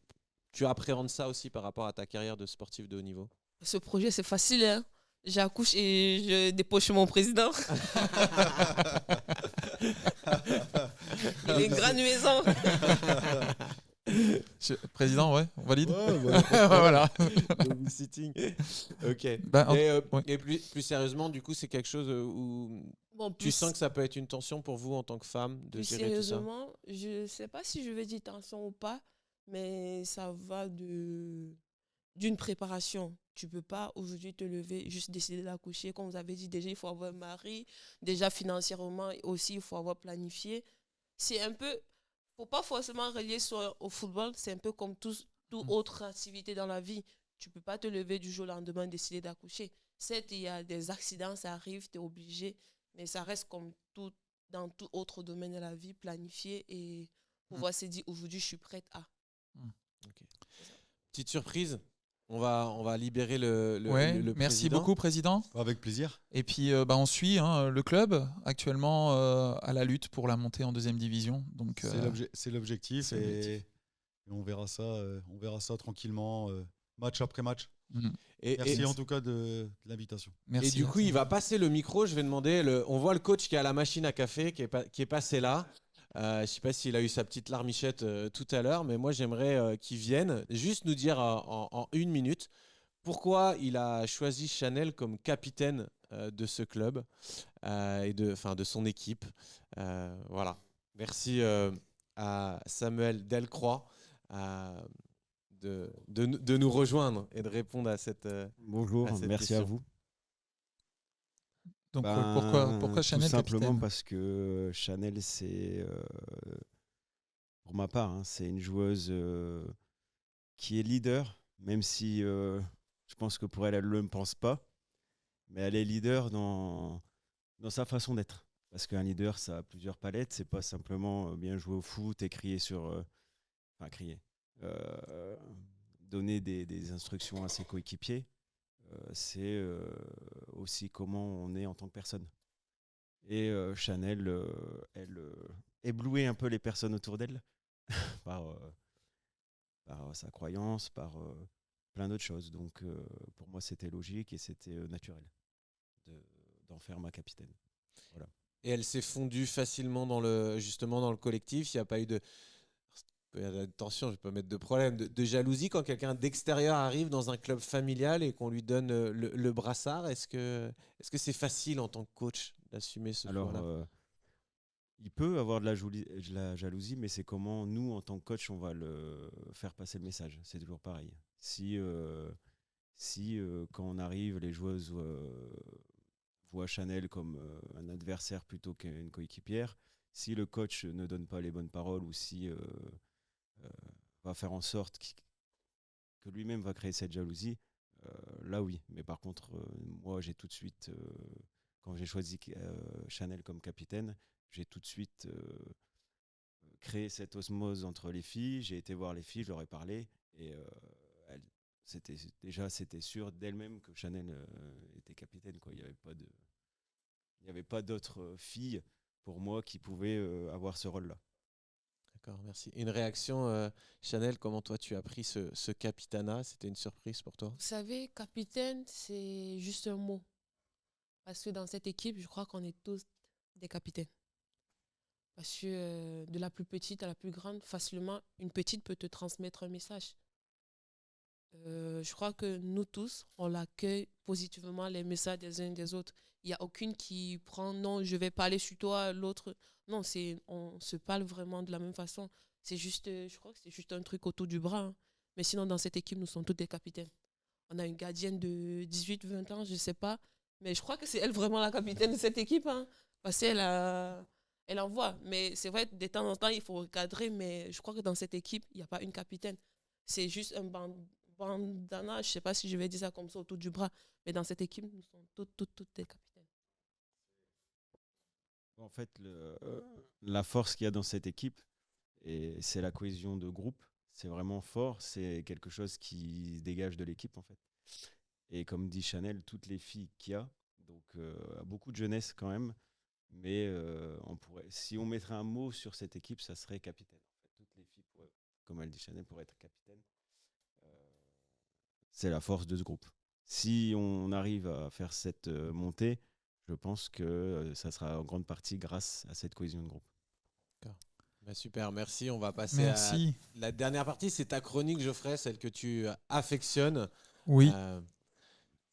appréhendes ça aussi par rapport à ta carrière de sportif de haut niveau? Ce projet, c'est facile, hein. J'accouche et je dépose chez mon président. Il a une grande maison. Président, ouais, on valide. Ouais, Voilà. Babysitting. Ok. Bah, ouais. Et plus sérieusement, du coup, c'est quelque chose où Bon, tu sens que ça peut être une tension pour vous en tant que femme de plus gérer tout ça? sérieusement, je ne sais pas si je vais dire tension ou pas, mais ça va d'une préparation. Tu ne peux pas aujourd'hui te lever, juste décider d'accoucher. Comme vous avez dit, déjà, il faut avoir un mari. Déjà, financièrement aussi, il faut avoir planifié. C'est un peu, faut pas forcément relier au football. C'est un peu comme toute autre activité dans la vie. Tu ne peux pas te lever du jour au lendemain et décider d'accoucher. Certes, il y a des accidents, ça arrive, tu es obligé. Mais ça reste comme dans tout autre domaine de la vie, planifié et pouvoir se dire, aujourd'hui, je suis prête à. Okay. Petite surprise. On va libérer le merci président. beaucoup, président. Avec plaisir. Et puis, on suit le club actuellement à la lutte pour la montée en 2e division. Donc, c'est l'objectif et on verra ça tranquillement, match après match. Merci en tout cas de l'invitation. Merci. Et du coup, il va passer le micro. Je vais demander. On voit le coach qui est à la machine à café, qui est passé là. Je ne sais pas s'il a eu sa petite larmichette tout à l'heure, mais moi j'aimerais qu'il vienne juste nous dire en 1 minute pourquoi il a choisi Chanel comme capitaine de ce club et de son équipe. Voilà. Merci à Samuel Delcroix de nous rejoindre et de répondre à cette Bonjour, merci question. à vous. Donc pourquoi Chanel? Tout simplement capitaine? parce que Chanel, c'est, pour ma part, c'est une joueuse qui est leader, même si je pense que pour elle, elle ne le pense pas, mais elle est leader dans sa façon d'être. Parce qu'un leader, ça a plusieurs palettes, c'est pas simplement bien jouer au foot et crier donner des instructions à ses coéquipiers. C'est aussi comment on est en tant que personne. Et Chanel, elle éblouit un peu les personnes autour d'elle par sa croyance, par plein d'autres choses. Donc pour moi, c'était logique et c'était naturel d'en faire ma capitaine. Voilà. Et elle s'est fondue facilement dans le collectif. Il n'y a pas eu de... Attention, je ne vais pas mettre de problème, de jalousie quand quelqu'un d'extérieur arrive dans un club familial et qu'on lui donne le brassard. Est-ce que c'est facile en tant que coach d'assumer ce choix-là? Alors, il peut avoir de la jalousie, mais c'est comment nous, en tant que coach, on va le faire passer le message. C'est toujours pareil. Si quand on arrive, les joueuses voient Chanel comme un adversaire plutôt qu'une coéquipière, si le coach ne donne pas les bonnes paroles ou si... va faire en sorte que lui-même va créer cette jalousie, là oui. Mais par contre, moi j'ai tout de suite, quand j'ai choisi Chanel comme capitaine, j'ai tout de suite créé cette osmose entre les filles. J'ai été voir les filles, je leur ai parlé et c'était sûr d'elle-même que Chanel était capitaine, quoi. Il n'y avait pas d'autres filles pour moi qui pouvaient avoir ce rôle-là. D'accord, merci. Une réaction, Chanel, comment toi tu as pris ce capitanat? C'était une surprise pour toi? Vous savez, capitaine, c'est juste un mot. Parce que dans cette équipe, je crois qu'on est tous des capitaines. Parce que de la plus petite à la plus grande, facilement, une petite peut te transmettre un message. Je crois que nous tous, on accueille positivement les messages des uns et des autres. Il n'y a aucune qui prend, non, je vais parler sur toi, l'autre. Non, on se parle vraiment de la même façon. C'est juste, je crois que c'est juste un truc autour du bras. Hein. Mais sinon, dans cette équipe, nous sommes tous des capitaines. On a une gardienne de 18-20 ans, je ne sais pas. Mais je crois que c'est elle vraiment la capitaine de cette équipe. Hein, parce qu'elle a elle envoie. Mais c'est vrai, de temps en temps, il faut recadrer. Mais je crois que dans cette équipe, il n'y a pas une capitaine. C'est juste un bandana, je ne sais pas si je vais dire ça comme ça, autour du bras. Mais dans cette équipe, nous sommes toutes des capitaines. En fait, la force qu'il y a dans cette équipe, c'est la cohésion de groupe. C'est vraiment fort. C'est quelque chose qui se dégage de l'équipe, en fait. Et comme dit Chanel, toutes les filles qu'il y a, donc beaucoup de jeunesse quand même, mais si on mettrait un mot sur cette équipe, ça serait capitaine. En fait, toutes les filles, comme elle dit Chanel, pourraient être capitaine. C'est la force de ce groupe. Si on arrive à faire cette montée, je pense que ça sera en grande partie grâce à cette cohésion de groupe. Bah, super, merci. On va passer à la dernière partie. C'est ta chronique, Geoffrey, celle que tu affectionnes. Oui,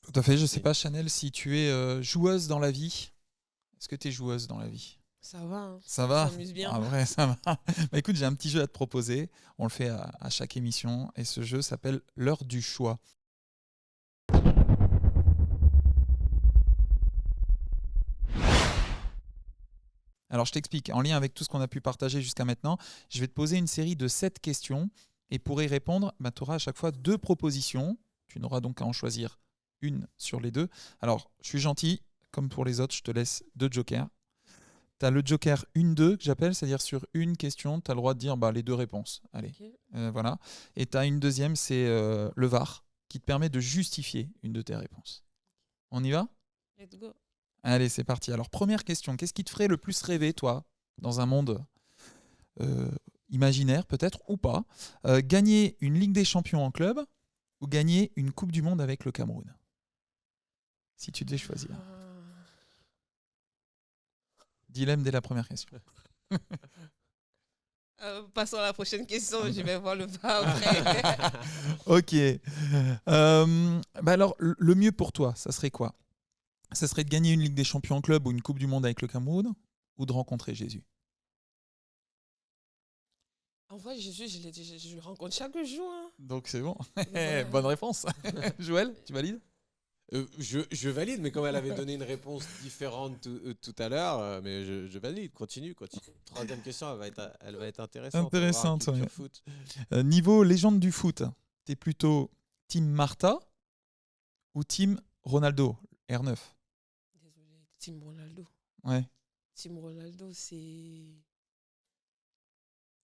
tout à fait. Je ne sais pas, Chanel, si tu es joueuse dans la vie. Est-ce que tu es joueuse dans la vie? Ça va. Hein. Ça va? On s'amuse bien. Ah, vrai, ça va. Bah, écoute, j'ai un petit jeu à te proposer. On le fait à chaque émission. Et ce jeu s'appelle l'heure du choix. Alors, je t'explique. En lien avec tout ce qu'on a pu partager jusqu'à maintenant, je vais te poser une série de 7 questions. Et pour y répondre, tu auras à chaque fois 2 propositions. Tu n'auras donc qu'à en choisir une sur les 2. Alors, je suis gentil. Comme pour les autres, je te laisse 2 jokers. Tu as le joker 1-2 que j'appelle, c'est-à-dire sur une question, tu as le droit de dire les 2 réponses. Allez, Okay. voilà. Et tu as une deuxième, c'est le VAR, qui te permet de justifier une de tes réponses. On y va? Let's go. Allez, c'est parti. Alors, première question. Qu'est-ce qui te ferait le plus rêver, toi, dans un monde imaginaire, peut-être, ou pas, gagner une Ligue des Champions en club ou gagner une Coupe du Monde avec le Cameroun? Si tu devais choisir. Dilemme dès la première question. Passons à la prochaine question. Je vais voir le VAR après. Ok. Alors, le mieux pour toi, ça serait quoi? Ça serait de gagner une Ligue des Champions en club ou une Coupe du Monde avec le Cameroun ou de rencontrer Jésus? En vrai, Jésus, je le rencontre chaque jour. Hein. Donc c'est bon. Ouais. Bonne réponse. Joël, tu valides? Je valide, mais comme elle avait donné une réponse différente tout à l'heure, mais je valide, continue. Troisième question, elle va être intéressante. Intéressante, On va voir, ouais. foot. Niveau légende du foot, t'es plutôt team Martha ou team Ronaldo, R9? Désolé, Team Ronaldo. Ouais. Team Ronaldo, c'est...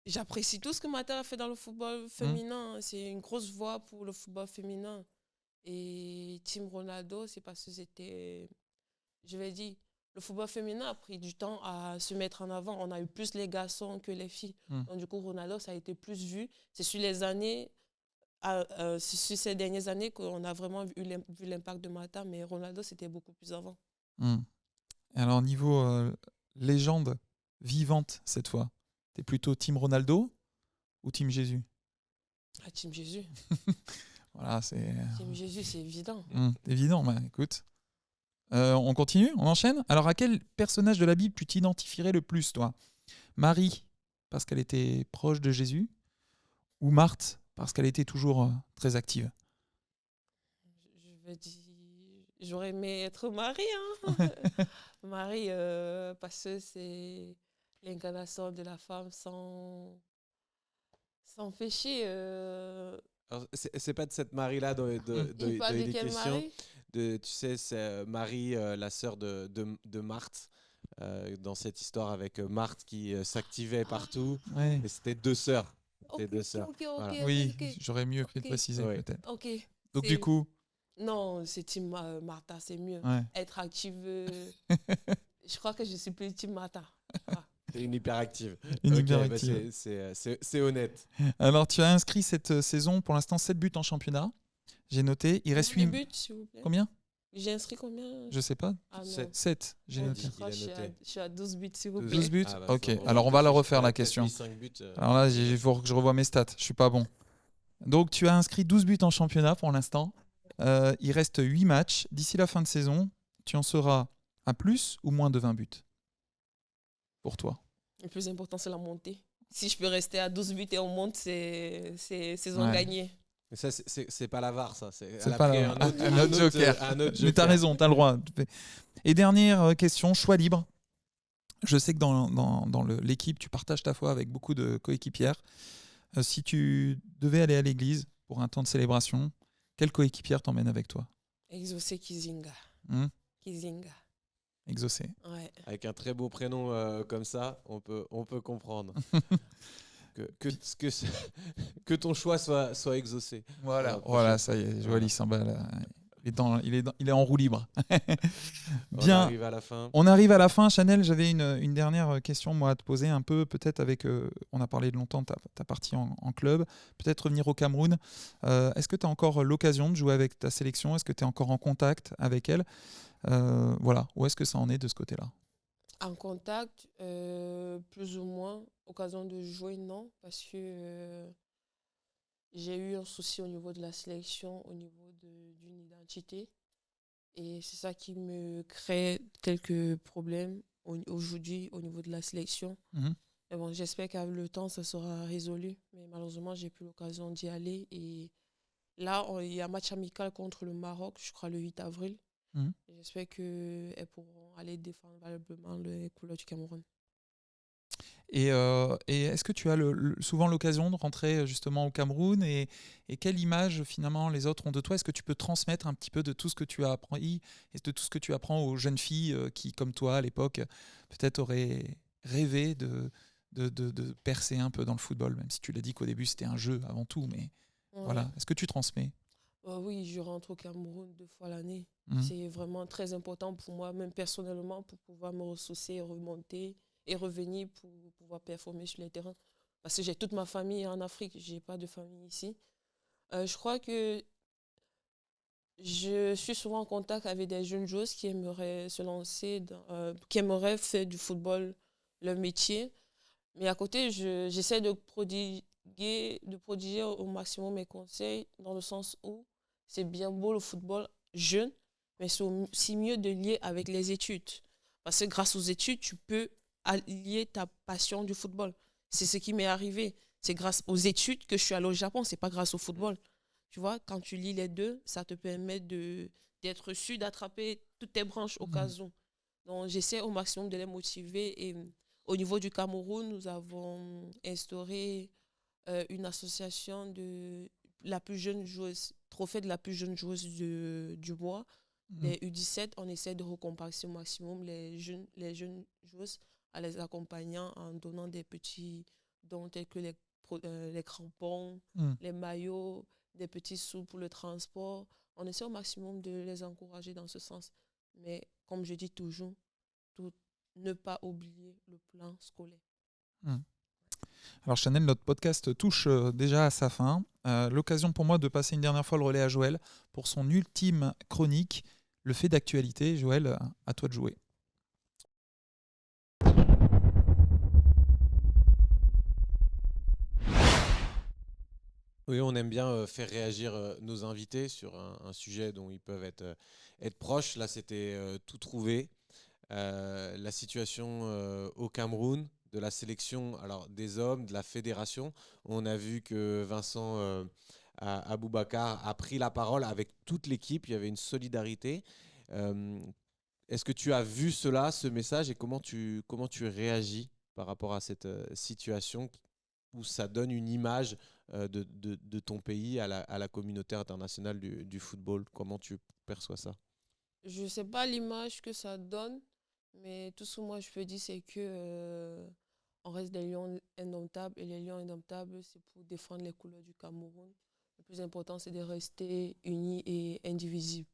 J'apprécie tout ce que Mata a fait dans le football féminin. C'est une grosse voix pour le football féminin. Et Team Ronaldo, c'est parce que c'était... Je vais dire, le football féminin a pris du temps à se mettre en avant. On a eu plus les garçons que les filles. Donc du coup, Ronaldo, ça a été plus vu. C'est sur les années... sur ces dernières années qu'on a vraiment vu l'impact de Mata, mais Ronaldo, c'était beaucoup plus avant. Alors, niveau légende vivante, cette fois, t'es plutôt team Ronaldo ou team Jésus? Ah, Team Jésus. Voilà, c'est Team Jésus, c'est évident. évident. Écoute, on continue, on enchaîne. Alors, à quel personnage de la Bible tu t'identifierais le plus, toi? Marie, parce qu'elle était proche de Jésus, ou Marthe, parce qu'elle était toujours très active? Je vais dire... J'aurais aimé être Marie. Hein. Marie, parce que c'est l'incarnation de la femme sans péché. Alors, c'est pas de cette Marie-là de Il parle de quelle l'édition. Marie? Tu sais, c'est Marie, la sœur de Marthe, dans cette histoire avec Marthe qui s'activait partout. Ouais. Et c'était 2 sœurs. Ok, deux sœurs. ok, Voilà. Oui, ok. j'aurais mieux fait de Ok. préciser Ouais. peut-être. Ok. Donc C'est- du coup, Non, c'est Team Martha, c'est mieux. ouais. Être active. Je crois que je suis plus Team Martha. C'est une hyperactive. Une Ok, hyperactive. bah c'est honnête. Alors tu as inscrit cette saison pour l'instant 7 buts en championnat. J'ai noté. Il reste 8. Combien de buts, s'il vous plaît? Combien? J'ai inscrit combien? Je sais pas. Ah non. 7, j'ai Bon, noté. je crois que Il a noté. je suis à 12 buts, s'il vous 12 plaît. 12 buts. Ah bah, Ok, faut alors on va la vraiment refaire la peut-être question. mis 5 buts, Alors là, il faut que je revoie mes stats. Je suis pas bon. Donc tu as inscrit 12 buts en championnat pour l'instant. Il reste 8 matchs. D'ici la fin de saison, tu en seras à plus ou moins de 20 buts pour toi. Le plus important, c'est la montée. Si je peux rester à 12 buts et on monte, c'est saison Ouais. gagnée. Mais ça, c'est pas la VAR, ça. C'est Elle a pas pris la- un un autre joker. un autre Mais t'as joker. raison, t'as le droit. Et dernière question, choix libre. Je sais que dans l'équipe, tu partages ta foi avec beaucoup de coéquipières. Si tu devais aller à l'église pour un temps de célébration, quelle coéquipière t'emmène avec toi? Exaucé Kizinga. Hmm. Kizinga. Exaucé. Ouais. Avec un très beau prénom comme ça, on peut comprendre que ton choix soit exaucé. Voilà, ça y est, Joël, il s'emballe. Il est en roue libre. Bien. On arrive à la fin. On arrive à la fin, Chanel. J'avais une dernière question moi, à te poser, un peu peut-être avec. On a parlé de longtemps de ta partie en club. Peut-être revenir au Cameroun. Est-ce que tu as encore l'occasion de jouer avec ta sélection? Est-ce que tu es encore en contact avec elle? Voilà. Où est-ce que ça en est de ce côté-là? En contact, plus ou moins. Occasion de jouer, non. Parce que j'ai eu un souci au niveau de la sélection, au niveau d'une identité. Et c'est ça qui me crée quelques problèmes aujourd'hui au niveau de la sélection. Mhm. Mais bon, j'espère qu'avec le temps, ça sera résolu. Mais malheureusement, j'ai plus l'occasion d'y aller. Et là, il y a un match amical contre le Maroc, je crois le 8 avril. Mhm. J'espère qu'elles pourront aller défendre valablement les couleurs du Cameroun. Et est-ce que tu as souvent l'occasion de rentrer justement au Cameroun et quelle image finalement les autres ont de toi? Est-ce que tu peux transmettre un petit peu de tout ce que tu as appris et de tout ce que tu apprends aux jeunes filles qui, comme toi à l'époque, peut-être auraient rêvé de percer un peu dans le football, même si tu l'as dit qu'au début c'était un jeu avant tout, mais Ouais. voilà. Est-ce que tu transmets? Oui, je rentre au Cameroun 2 fois l'année. Mhm. C'est vraiment très important pour moi, même personnellement, pour pouvoir me ressourcer et remonter et revenir pour pouvoir performer sur les terrains. Parce que j'ai toute ma famille en Afrique, je n'ai pas de famille ici. Je crois que je suis souvent en contact avec des jeunes joueuses qui aimeraient se lancer, qui aimeraient faire du football leur métier. Mais à côté, j'essaie de prodiguer au maximum mes conseils, dans le sens où c'est bien beau le football jeune, mais c'est aussi mieux de lier avec les études. Parce que grâce aux études, tu peux allier ta passion du football. C'est ce qui m'est arrivé. C'est grâce aux études que je suis allée au Japon, c'est pas grâce au football. Tu vois, quand tu lis les deux, ça te permet d'être sûr d'attraper toutes tes branches au cas où. Donc, j'essaie au maximum de les motiver. Et au niveau du Cameroun, nous avons instauré une association de la plus jeune joueuse, trophée de la plus jeune joueuse du mois. Les U17, on essaie de recompacter au maximum les jeunes joueuses en les accompagnant, en donnant des petits dons tels que les crampons, les maillots, des petits sous pour le transport. On essaie au maximum de les encourager dans ce sens. Mais comme je dis toujours, ne pas oublier le plan scolaire. Alors Chanel, notre podcast touche déjà à sa fin. L'occasion pour moi de passer une dernière fois le relais à Joël pour son ultime chronique, le fait d'actualité. Joël, à toi de jouer. Oui, on aime bien faire réagir nos invités sur un sujet dont ils peuvent être proches. Là, c'était tout trouvé. La situation au Cameroun, de la sélection alors des hommes, de la fédération. On a vu que Vincent Aboubakar a pris la parole avec toute l'équipe. Il y avait une solidarité. Est-ce que tu as vu cela, ce message, et comment tu réagis par rapport à cette situation où ça donne une image de ton pays à la communauté internationale du football? Comment tu perçois ça? Je ne sais pas l'image que ça donne, mais tout ce que moi je peux dire, c'est que on reste des lions indomptables, et les lions indomptables, c'est pour défendre les couleurs du Cameroun. Le plus important, c'est de rester unis et indivisibles.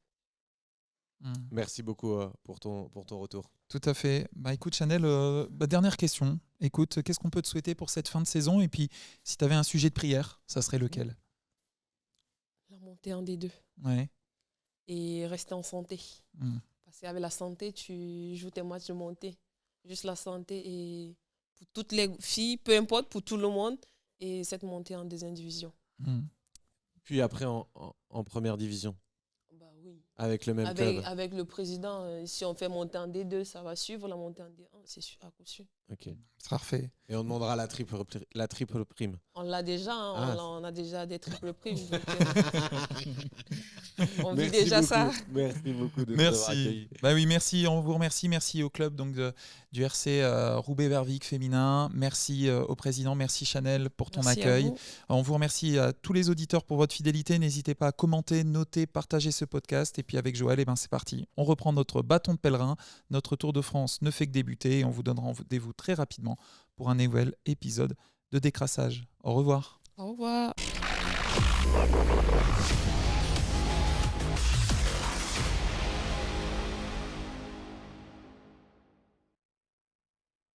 Merci beaucoup pour ton retour. Tout à fait. Bah, écoute Chanel, dernière question. Écoute, qu'est-ce qu'on peut te souhaiter pour cette fin de saison? Et puis, si tu avais un sujet de prière, ça serait lequel? La montée en D2. Ouais. Et rester en santé. Parce qu'avec la santé, tu joues tes matchs de montée. Juste la santé, et pour toutes les filles, peu importe, pour tout le monde, et cette montée en deuxième division. Puis après en première division. Bah oui. oui. avec le même club. Avec le président, si on fait monter en D2, ça va suivre la montée en D1, c'est sûr, à coup sûr. Ok. Ce sera refait. Et on demandera la triple prime. On l'a déjà, hein, Ah. on a déjà des triples primes. Donc, on vit Merci déjà beaucoup. ça. Merci beaucoup de nous avoir Merci. accueillis. Bah oui, merci. On vous remercie. Merci au club donc du RC Roubaix-Vervic féminin. Merci au président. Merci Chanel pour ton Merci à accueil. vous. On vous remercie à tous les auditeurs pour votre fidélité. N'hésitez pas à commenter, noter, partager ce podcast. Et puis avec Joël, c'est parti. On reprend notre bâton de pèlerin. Notre Tour de France ne fait que débuter. Et on vous donnera rendez-vous très rapidement pour un nouvel épisode de Décrassage. Au revoir. Au revoir.